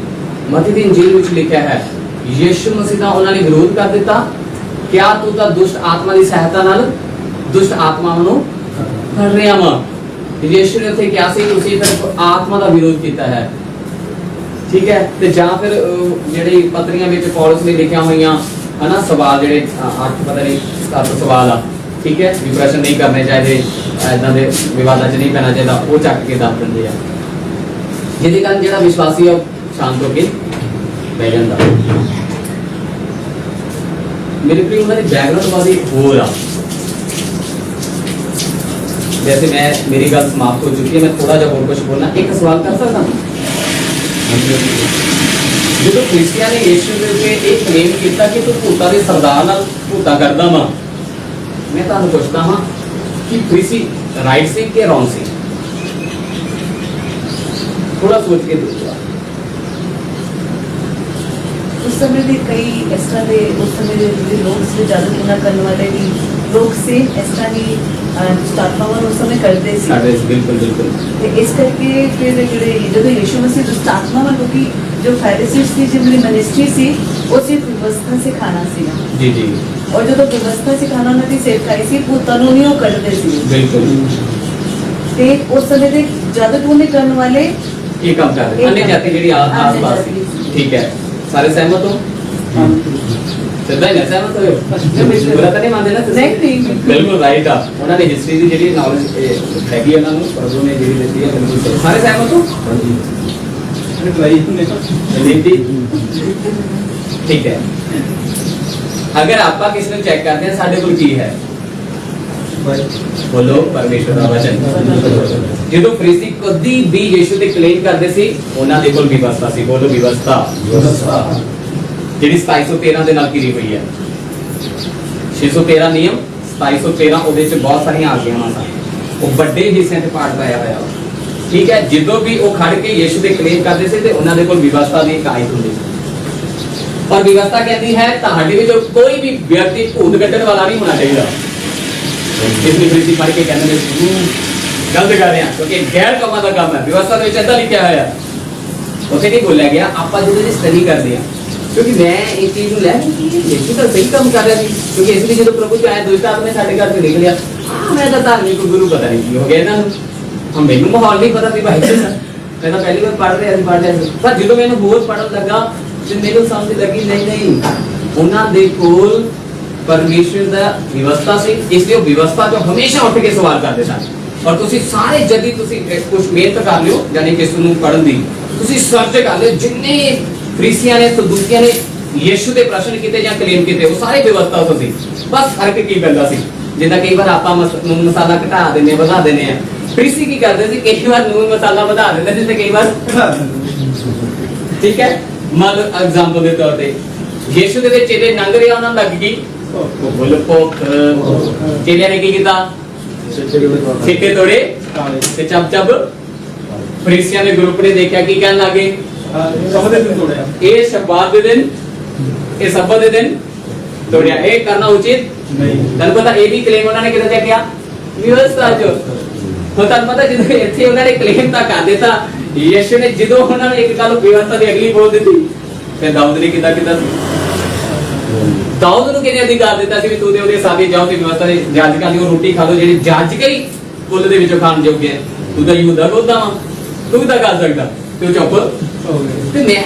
ਮਤੀ ਦੀ ਇੰਜੀਲ ਵਿੱਚ ਲਿਖਿਆ ਹੈ ਯਿਸੂ ਮਸੀਹ ਦਾ ਉਹਨਾਂ ਨੇ ਵਿਰੋਧ ਕਰ ਦਿੱਤਾ। ਕਿਆ ਤੂੰ ਤਾਂ ਦੁਸ਼ਟ ਆਤਮਾ ਦੀ ਸਹਾਇਤਾ ਨਾਲ ਦੁਸ਼ਟ ਆਤਮਾਵਾਂ ਨੂੰ ਫੜ ਰਿਹਾ ਵਾ। ਯਿਸੂ ਨੇ ਉੱਥੇ ਕਿਹਾ ਸੀ ਤੁਸੀਂ ਸਿਰਫ ਆਤਮਾ ਦਾ ਵਿਰੋਧ ਕੀਤਾ ਹੈ, ਠੀਕ ਹੈ। ਤੇ ਜਾਂ ਫਿਰ ਜਿਹੜੇ ਪੱਤਰੀਆਂ ਵਿੱਚ ਪੌਲਸ ਨੇ ਲਿਖਿਆ ਹੋਈਆਂ ਹਨਾ ਸਵਾਲ ਜਿਹੜੇ 8 ਪਤਾ ਨਹੀਂ 7 ਸਵਾਲ ਆ, ਠੀਕ ਹੈ, ਵੀ ਪ੍ਰਸ਼ਨ ਨਹੀਂ ਕਰਨੇ ਚਾਹੀਦੇ, ਐਦਾਂ ਦੇ ਵਿਵਾਦਾਂ 'ਚ ਨਹੀਂ ਪੈਣਾ ਚਾਹੀਦਾ, ਉਹ ਚੱਕ ਕੇ ਦੱਸ ਦਿੰਦੇ ਆ, ਜਿਹਦੇ ਕਾਰਨ ਜਿਹੜਾ ਵਿਸ਼ਵਾਸੀ ਆ ਉਹ ਸ਼ਾਂਤ ਹੋ ਕੇ ਬਹਿ ਜਾਂਦਾ। ਮੇਰੇ ਕੋਲ ਉਹਨਾਂ ਦੀ ਬੈਕਗ੍ਰਾਉਂਡ ਬਾਰੇ ਹੋਰ ਆ। वैसे मैं मेरी गल समाप्त हो चुकी है, मैं थोड़ा जा और कुछ बोलना। एक सवाल कर सकता हूँ? जो क्रिश्चियन ने यीशु दे के एक क्लेम किया कि तू भूतां दे सरदार नाल भूतां करदा वा, मैं तुहानू पुछदा हां कि क्रिसी राइट सी कि रॉन्ग सी? थोड़ा सोच के देखो। उस समय भी कई इस तरह के उस समय ਦੇ ਲੋਕ से जादू ना करने वाले भी लोग से इस तरह की ਦੁਸ਼ਟਾਤਮਾਵਾਂ ਉਸ ਸਮੇਂ ਕਰਦੇ ਸੀ। ਬਿਲਕੁਲ ਬਿਲਕੁਲ। ਤੇ ਇਸ ਕਰਕੇ ਫਿਰ ਜਿਹੜੇ ਜਦੋਂ ਯਿਸੂ ਮਸੀਹ ਦੁਸ਼ਟਾਤਮਾਵਾਂ ਲੋਕੀ ਜੋ ਫਾਰਿਸੀਜ਼ ਸੀ ਜਿਨ੍ਹਾਂ ਦੀ ਮਿਨਿਸਟਰੀ ਸੀ ਉਹ ਸਿਰਫ ਵਿਵਸਥਾ ਸਿਖਾਣਾ ਸੀ ਜੀ ਜੀ। ਔਰ ਜਦੋਂ ਵਿਵਸਥਾ ਸਿਖਾਣਾ ਉਹਨਾਂ ਦੀ ਸੇਵਕਾਈ ਸੀ ਭੂਤਾਂ ਨੂੰ ਨਹੀਂ ਉਹ ਕੱਢਦੇ ਸੀ। ਬਿਲਕੁਲ। ਤੇ ਉਸ ਸਮੇਂ ਦੇ ਜਾਦੂ ਟੂਣੇ ਕਰਨ ਵਾਲੇ ਇਹ ਕੰਮ ਕਰਦੇ अन्य जाति ਜਿਹੜੀ आस-पास ਸੀ। ठीक है, सारे सहमत हो? ਸਿੱਧਾ ਹੀ सहमत ਹੋਏ? ਬੁਰਾ ਤਾਂ ਨਹੀਂ ਮੰਨਦੇ ਨਾ ਤੁਸੀਂ? ਨਹੀਂ। ਬਿਲਕੁਲ ਰਾਈਟ ਆ। ਉਹਨਾਂ ਨੇ ਹਿਸਟਰੀ ਦੀ ਜਿਹੜੀ ਨੌਲੇਜ ਹੈਗੀ ਉਹਨਾਂ ਨੂੰ ਪ੍ਰਭੂ ਨੇ ਜਿਹੜੀ ਦਿੱਤੀ ਹੈ ਬਿਲਕੁਲ ਸਹੀ। ਸਾਰੇ ਸਹਿਮਤ ਹੋ? ਹਾਂਜੀ। ठीक है, अगर ਆਪਾਂ किसी ਨੂੰ ਚੈੱਕ ਕਰਦੇ ਹਾਂ ਸਾਡੇ ਕੋਲ ਕੀ ਹੈ? ਬੋਲੋ ਪਰਮੇਸ਼ਰ ਦਾ ਵਚਨ। ਜਦੋਂ ਫਰੀਸੀ ਕਦੀ ਵੀ ਯਿਸੂ ਤੇ ਕਲੇਮ ਕਰਦੇ ਸੀ ਉਹਨਾਂ ਦੇ ਕੋਲ ਵਿਵਸਥਾ ਸੀ। ਬੋਲੋ ਵਿਵਸਥਾ। ਜਿਹੜੀ 2713 ਦੇ ਨਾਲ ਘਿਰੀ ਹੋਈ ਹੈ। 613 ਨਿਯਮ 2713 ਉਹਦੇ ਚ ਬਹੁਤ ਸਾਰੀਆਂ ਆ ਗਈਆਂ ਸਨ, ਉਹ ਵੱਡੇ ਹਿੱਸਿਆਂ ਤੇ ਪਾਠ ਪਾਇਆ ਹੋਇਆ। ਠੀਕ ਹੈ, ਜਦੋਂ ਵੀ ਉਹ ਖੜ ਕੇ ਯਿਸੂ ਦੇ ਕਲੇਮ ਕਰਦੇ ਸੀ ਤੇ ਉਹਨਾਂ ਦੇ ਕੋਲ ਵਿਵਸਥਾ ਦੀ ਇੱਕ ਆਇਤ ਹੁੰਦੀ ਸੀ। ਔਰ ਵਿਵਸਥਾ ਕਹਿੰਦੀ ਹੈ ਤੁਹਾਡੇ ਵਿੱਚ ਕੋਈ ਵੀ ਵਿਅਕਤੀ ਭੂਤ ਕੱਢਣ ਵਾਲਾ ਨਹੀਂ ਹੋਣਾ ਚਾਹੀਦਾ। ਇਸ ਲਈ ਫਰੀਸੀ ਪੜ੍ਹ ਕੇ ਕਹਿੰਦੇ ਨੇ ਗਲਤ ਕਰ ਰਹੇ ਆ ਕਿਉਂਕਿ ਗੈਰ ਕੰਮਾਂ ਦਾ ਕੰਮ ਹੈ। ਵਿਵਸਥਾ ਦੇ ਵਿੱਚ ਏਦਾਂ ਲਿਖਿਆ ਹੋਇਆ, ਉੱਥੇ ਨਹੀਂ ਬੋਲਿਆ ਗਿਆ। ਆਪਾਂ ਜਦੋਂ ਇਹ ਸਟੱਡੀ ਕਰਦੇ ਆ ਕਿਉਂਕਿ ਮੈਂ ਇਹ ਚੀਜ਼ ਨੂੰ ਲੈ ਕੇ ਯਿਸੂ ਤਾਂ ਸਹੀ ਕੰਮ ਕਰ ਰਿਹਾ ਸੀ, ਕਿਉਂਕਿ ਇਸ ਲਈ ਜਦੋਂ ਪ੍ਰਭੂ ਜੀ ਆਇਆ ਦੁਸ਼ਟ ਆਤਮਾ ਨੇ ਸਾਡੇ ਘਰ ਤੋਂ ਨਿਕਲਿਆ। ਮੈਂ ਤਾਂ ਧਾਰਮਿਕ ਗੁਰੂ ਪਤਾ ਨਹੀਂ ਕੀ ਹੋ ਗਿਆ ਇਹਨਾਂ ਨੂੰ, ਮੈਨੂੰ ਮਾਹੌਲ ਨਹੀਂ ਪਤਾ ਸੀ ਭਾਈ ਮੈਂ ਤਾਂ ਪਹਿਲੀ ਵਾਰ ਪੜ੍ਹ ਰਿਹਾ ਸੀ। ਪਰ ਜਦੋਂ ਮੈਨੂੰ ਹੋਰ ਪੜ੍ਹਨ ਲੱਗਾ ਤੇ ਮੈਨੂੰ ਸਮਝ ਲੱਗੀ ਨਹੀਂ ਉਹਨਾਂ ਦੇ ਕੋਲ ਪਰਮੇਸ਼ਰ ਦਾ ਵਿਵਸਥਾ ਸੀ, ਇਸ ਲਈ ਉਹ ਵਿਵਸਥਾ ਤੋਂ ਹਮੇਸ਼ਾ ਉੱਠ ਕੇ ਸਵਾਲ ਕਰਦੇ ਸਨ। ਔਰ ਤੁਸੀਂ ਸਾਰੇ ਜਦੀ ਤੁਸੀਂ ਕੁਝ ਮਿਹਨਤ ਕਰ ਲਿਓ ਯਾਨੀ ਕਿ ਇਸ ਨੂੰ ਪੜ੍ਹਨ ਦੀ, ਤੁਸੀਂ ਸਰਚ ਕਰ ਲਿਓ ਜਿੰਨੇ ਫਰੀਸੀਆਂ ਨੇ ਸਦੂਕੀਆਂ ਨੇ ਯਿਸੂ ਦੇ ਪ੍ਰਸ਼ਨ ਕੀਤੇ ਜਾਂ ਕਲੇਮ ਕੀਤੇ ਉਹ ਸਾਰੇ ਵਿਵਸਥਾ ਤੋਂ ਸੀ। ਬਸ ਫਰਕ ਕੀ ਪੈਂਦਾ ਸੀ, ਜਿੱਦਾਂ ਕਈ ਵਾਰ ਆਪਾਂ ਨੂਨ ਮਸਾਲਾ ਘਟਾ ਦਿੰਦੇ ਵਧਾ ਦਿੰਦੇ ਆ, ਫਰੀਸੀ ਕੀ ਕਰਦੇ ਸੀ ਕਈ ਵਾਰ ਨੂਨ ਮਸਾਲਾ ਵਧਾ ਦਿੰਦੇ ਸੀ ਤੇ ਕਈ ਵਾਰ ਠੀਕ ਹੈ। ਮੰਨ ਲਓ ਐਗਜ਼ਾਮਪਲ ਦੇ ਤੌਰ ਤੇ ਯਿਸੂ ਦੇ ਵਿੱਚ ਇਹਦੇ ਨੰਗ ਰਿਹਾ ਉਹਨਾਂ ਨੂੰ ਲੱਗ ਗਈ ਬੋਲ ਭੁੱਖ, ਚੇਲਿਆਂ ਨੇ ਕੀ ਕੀਤਾ? ਸਿੱਟੇ ਤੋੜੇ ਤੇ ਚੱਬ ਫਰੀਸੀਆਂ ਦੇ ਗਰੁੱਪ ਨੇ ਦੇਖਿਆ ਕੀ ਕਹਿਣ ਲੱਗੇ? ਇਹ ਸ਼ਬਾਤ ਦੇ ਦਿਨ ਇਹ ਸਬਤ ਦੇ ਦਿਨ ਤੋੜਿਆ, ਇਹ ਕਰਨਾ ਉਚਿਤ ਨਹੀਂ। ਤੁਹਾਨੂੰ ਪਤਾ ਇਹ ਵੀ ਕਲੇਮ ਉਹਨਾਂ ਨੇ ਕਿਹਦਾ ਚੱਕਿਆ? ਵਿਵਸਥਾ ਚੋਂ। ਹੁਣ ਤੁਹਾਨੂੰ ਪਤਾ ਜਦੋਂ ਇੱਥੇ ਉਹਨਾਂ ਨੇ ਕਲੇਮ ਤਾਂ ਕਰ ਦਿੱਤਾ, ਯਿਸੂ ਨੇ ਜਦੋਂ ਉਹਨਾਂ ਨੂੰ ਇੱਕ ਗੱਲ ਵਿਵਸਥਾ ਦੀ ਅਗਲੀ ਬੋਲ ਦਿੱਤੀ ਫਿਰ ਦਾਊਦ ਨੇ ਕਿੱਦਾਂ ਕੀਤਾ ਸੀ? ਦਾਊਦ ਨੂੰ ਕਿਹਨੇ ਅਧਿਕਾਰ ਦਿੱਤਾ ਸੀ ਵੀ ਤੂੰ ਦੇ ਉਹਦੇ ਸਾਹਮਣੇ ਜਾਓ ਤੇ ਵਿਵਸਥਾ ਦੇ ਜਾਜਕਾਂ ਦੀ ਉਹ ਰੋਟੀ ਖਾ ਲਓ ਜਿਹੜੀ ਜੱਜ ਕੇ ਹੀ ਕੁੱਲ ਦੇ ਵਿੱਚੋਂ ਖਾਣ ਜੋਗੇ ਹੈ। ਤੂੰ ਤਾਂ ਯਹੂਦਾ ਕੋਦਾ ਵਾ, ਤੂੰ ਤਾਂ ਕਰ ਸਕਦਾ ਤੇ ਚੁੱਪ ਤੇ ਮੈਂ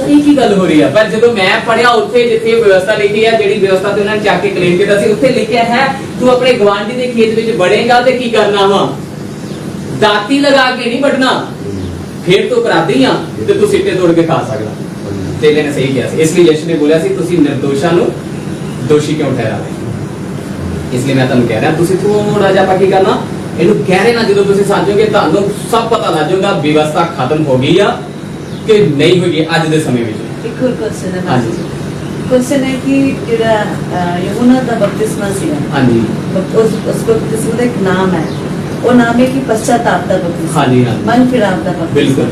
ਇਹ ਕੀ ਗੱਲ ਹੋ ਰਹੀ ਆ? ਪਰ ਜਦੋਂ ਮੈਂ ਪੜਿਆ ਉੱਥੇ ਜਿੱਥੇ ਵਿਵਸਥਾ ਲਿਖੀ ਹੈ, ਜਿਹੜੀ ਵਿਵਸਥਾ ਤੇ ਉਹਨਾਂ ਨੇ ਚੱਕ ਕੇ ਕਲੇਮ ਕੀਤਾ ਸੀ, ਉੱਥੇ ਲਿਖਿਆ ਹੈ ਤੂੰ ਆਪਣੇ ਗਵਾਂਢੀ ਦੇ ਖੇਤ ਵਿੱਚ ਵੜੇਗਾ ਤੇ ਕੀ ਕਰਨਾ ਵਾ? ਦਾਤੀ ਲਗਾ ਕੇ ਨਹੀਂ ਵੱਢਣਾ, ਫਿਰ ਤੂੰ ਅਪਰਾਧੀ ਆ ਤੇ ਤੂੰ ਸਿੱਟੇ ਤੋੜ ਕੇ ਖਾ ਸਕਦਾ। ਚੇਲੇ ਨੇ ਸਹੀ ਕਿਹਾ ਸੀ, ਇਸ ਲਈ ਯਿਸੂ ਨੇ ਬੋਲਿਆ ਸੀ ਤੁਸੀਂ ਨਿਰਦੋਸ਼ਾਂ ਨੂੰ ਦੋਸ਼ੀ ਕਿਉਂ ਠਹਿਰਾਵੇ? ਇਸ ਲਈ ਮੈਂ ਤੁਹਾਨੂੰ ਕਹਿ ਰਿਹਾ ਤੁਸੀਂ ਥੋੜਾ ਜਿਹਾ ਕੀ ਕਰਨਾ, ਇਹਨੂੰ ਕਹਿ ਨਾ ਜਦੋਂ ਤੁਸੀਂ ਸਮਝੋਗੇ ਤੁਹਾਨੂੰ ਸਭ ਪਤਾ ਲੱਗ ਜਾਊਗਾ ਵਿਵਸਥਾ ਖਤਮ ਹੋ ਗਈ ਆ ਕਿ ਨਹੀਂ ਹੋਈ ਅੱਜ ਦੇ ਸਮੇਂ ਵਿੱਚ। ਇੱਕ ਹੋਰ ਕੁਐਸਚਨ ਹੈ। ਹਾਂਜੀ, ਕੁਐਸਚਨ ਹੈ ਕਿ ਜਿਹੜਾ ਯਹੂਨਾ ਦਾ ਬਪਤਿਸਮਾ ਸੀ, ਹਾਂਜੀ, ਉਸ ਬਪਤਿਸਮਾ ਦਾ ਇੱਕ ਨਾਮ ਹੈ, ਉਹ ਨਾਮ ਹੈ ਕਿ ਪਛਤਾਪ ਦਾ ਬਪਤਿਸਮਾ। ਹਾਂਜੀ ਹਾਂਜੀ, ਮਨ ਫਿਰਾਵ ਦਾ ਬਪਤਿਸਮਾ। ਬਿਲਕੁਲ।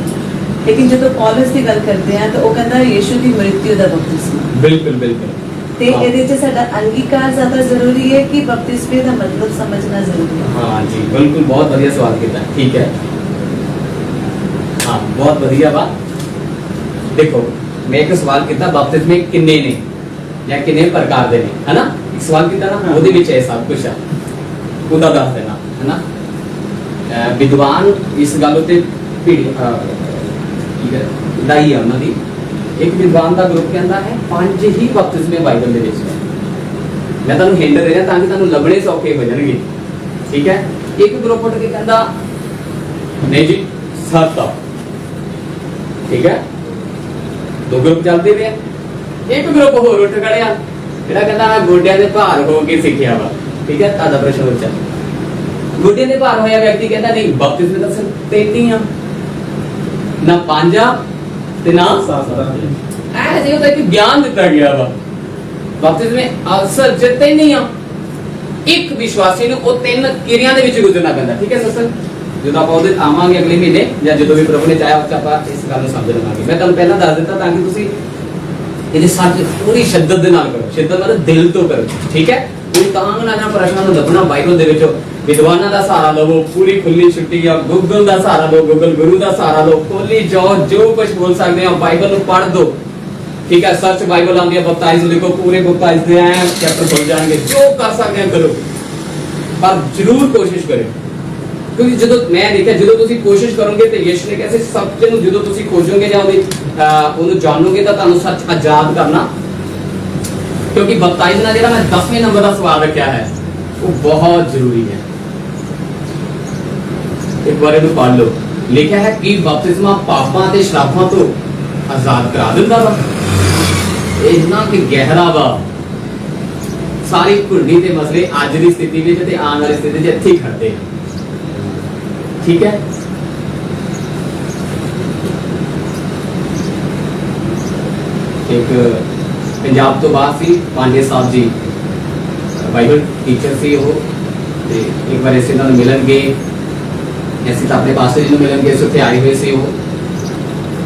ਲੇਕਿਨ ਜਦੋਂ ਪੌਲਸ ਦੀ ਗੱਲ ਕਰਦੇ ਆ ਤਾਂ ਉਹ ਕਹਿੰਦਾ ਯਿਸੂ ਦੀ ਮ੍ਰਿਤਿੂ ਦਾ ਬਪਤਿਸਮਾ। ਬਿਲਕੁਲ ਬਿਲਕੁਲ। ਤੇ ਇਹਦੇ ਚ ਸਾਡਾ ਅੰਗੀਕਾਰ ਜ਼ਿਆਦਾ ਜ਼ਰੂਰੀ ਹੈ ਕਿ ਬਪਤਿਸਮੇ ਦਾ ਮਤਲਬ ਸਮਝਣਾ ਜ਼ਰੂਰੀ ਹੈ? ਹਾਂ ਜੀ, ਬਿਲਕੁਲ, ਬਹੁਤ ਵਧੀਆ ਸਵਾਲ ਕੀਤਾ। ਠੀਕ ਹੈ, ਹਾਂ, ਬਹੁਤ ਵਧੀਆ ਵਾ। ਦੇਖੋ मैं एक सवाल किया बपतिस्मे किन्ने ने या किन्ने प्रकार दे ने है ना, एक सवाल किया ना ਉਹਦੇ ਵਿੱਚ ਇਹ सब कुछ है ਉਹਦਾ ਦੱਸ देना है ना। विद्वान इस गल उत्ते लड़ाई है उन्हां दी। एक विद्वान का ग्रुप कहता है 5 ही बपतिस्मे बाइबल दे विच। मैं तुहानू हिंट दे रहा ताकि तुहानू लभणे सौखे हो जाणगे, ठीक है। एक ग्रुप उठ के कहता नहीं जी 7, ठीक है। 2 ग्रुप चलते पे। एक ग्रुप होर उठ खड़िया ਜਿਹੜਾ ਕਹਿੰਦਾ ਗੋਡਿਆਂ ਦੇ ਭਾਰ ਹੋ ਕੇ ਸਿੱਖਿਆ ਵਾ, ਠੀਕ ਹੈ। ਤੁਹਾਡਾ ਪ੍ਰਸ਼ਨ ਉੱਚਾ ਗੋਡਿਆਂ ਦੇ ਭਾਰ ਹੋਇਆ ਵਿਅਕਤੀ ਕਹਿੰਦਾ ਨਹੀਂ ਬਪਤਿਸਮੇ ਤਾਂ ਸਿਰਫ 3 ਹੀ ਆ, ਨਾ 5 ਆ ਤੇ ਨਾ 7 ਆ। ਇਹ ਜਿਹੋ ਤਾਂ ਕਿ ਗਿਆਨ ਦਿੱਤਾ ਗਿਆ ਵਾ ਬਪਤਿਸਮੇ ਅਸਲ ਚ 3 ਹੀ ਆ। ਇੱਕ ਵਿਸ਼ਵਾਸੀ ਨੂੰ ਉਹ 3 ਕਿਰਿਆਂ ਦੇ ਵਿੱਚ ਗੁਜ਼ਰਨਾ ਪੈਂਦਾ, ਠੀਕ ਹੈ ਸਸਨ। ਜਦੋਂ ਆਪਾਂ ਉਹਦੇ ਆਵਾਂਗੇ ਅਗਲੇ ਮਹੀਨੇ ਜਾਂ ਜਦੋਂ ਵੀ ਪ੍ਰਭੂ ਨੇ ਚਾਹਿਆ ਉਸ ਆਪਾਂ ਇਸ ਗੱਲ ਨੂੰ ਸਮਝ ਲਵਾਂਗੇ। ਮੈਂ ਤੁਹਾਨੂੰ ਪਹਿਲਾਂ ਦੱਸ ਦਿੱਤਾ ਤਾਂ ਕਿ ਤੁਸੀਂ ਇਹਦੇ ਸਾਥ ਪੂਰੀ ਸ਼ਿੱਦਤ ਦੇ ਨਾਲ ਕਰੋ। ਸ਼ਿੱਦਤ ਮਤਲਬ ਦਿਲ ਤੋਂ ਕਰੋ, ਠੀਕ ਹੈ। ਕੋਈ ਤਾਂਗ ਨਾ ਪ੍ਰਸ਼ਨਾਂ ਨੂੰ ਲੱਭਣਾ ਬਾਈਬਲ ਦੇ ਵਿੱਚ ਵਿਦਵਾਨਾਂ ਦਾ ਸਹਾਰਾ ਲਵੋ, ਪੂਰੀ ਖੁੱਲੀ ਛੁੱਟੀ ਆ, ਗੂਗਲ ਦਾ ਸਹਾਰਾ ਲਓ, ਗੂਗਲ ਗੁਰੂ ਦਾ ਸਹਾਰਾ ਲਓ, ਖੋਲੀ ਜਾਓ, ਜੋ ਕੁਝ ਬੋਲ ਸਕਦੇ ਹੋ ਬਾਈਬਲ ਨੂੰ ਪੜ੍ਹ ਦੋ, ਠੀਕ ਹੈ। ਸਰਚ ਬਾਈਬਲ ਆਉਂਦੀ ਹੈ ਬਪਤਾਈਜ਼ ਲਿਖੋ, ਪੂਰੇ ਬਪਤਾਈਜ਼ ਦੇ ਐ ਚੈਪਟਰ ਖੁੱਲ ਜਾਣਗੇ। ਜੋ ਕਰ ਸਕਦੇ ਹੋ ਕਰੋ, ਪਰ ਜ਼ਰੂਰ ਕੋਸ਼ਿਸ਼ ਕਰਿਓ। क्योंकि जो मैं देखा जो तुम कोशिश करोगे तो यीशु ने कैसे सत्य जो तुम खोजोगे या जानोगे तो तुहानू सच आजाद करना। क्योंकि बपतिस्मा ना जो मैं 10वें नंबर का सवाल रखा है वो बहुत जरूरी है। एक बार इन्हें पढ़ लो। लिखा है कि बपतिस्मा पापां ते श्रापां तो आजाद करा दिंदा वा। इन्ना कि गहरा वा। सारी घुंडी ते मसले अज की स्थिति में ते आने वाली स्थिति में इत्थे ही खड़ते हैं, ठीक है। एक पंजाब तो बाहर सी पांडे साहब जी बाइबल टीचर सी वो एक बार ऐसे उन्होंने मिलन गए, ऐसे तो अपने पास जी मिलन गए उत्थे आए हुए सी वो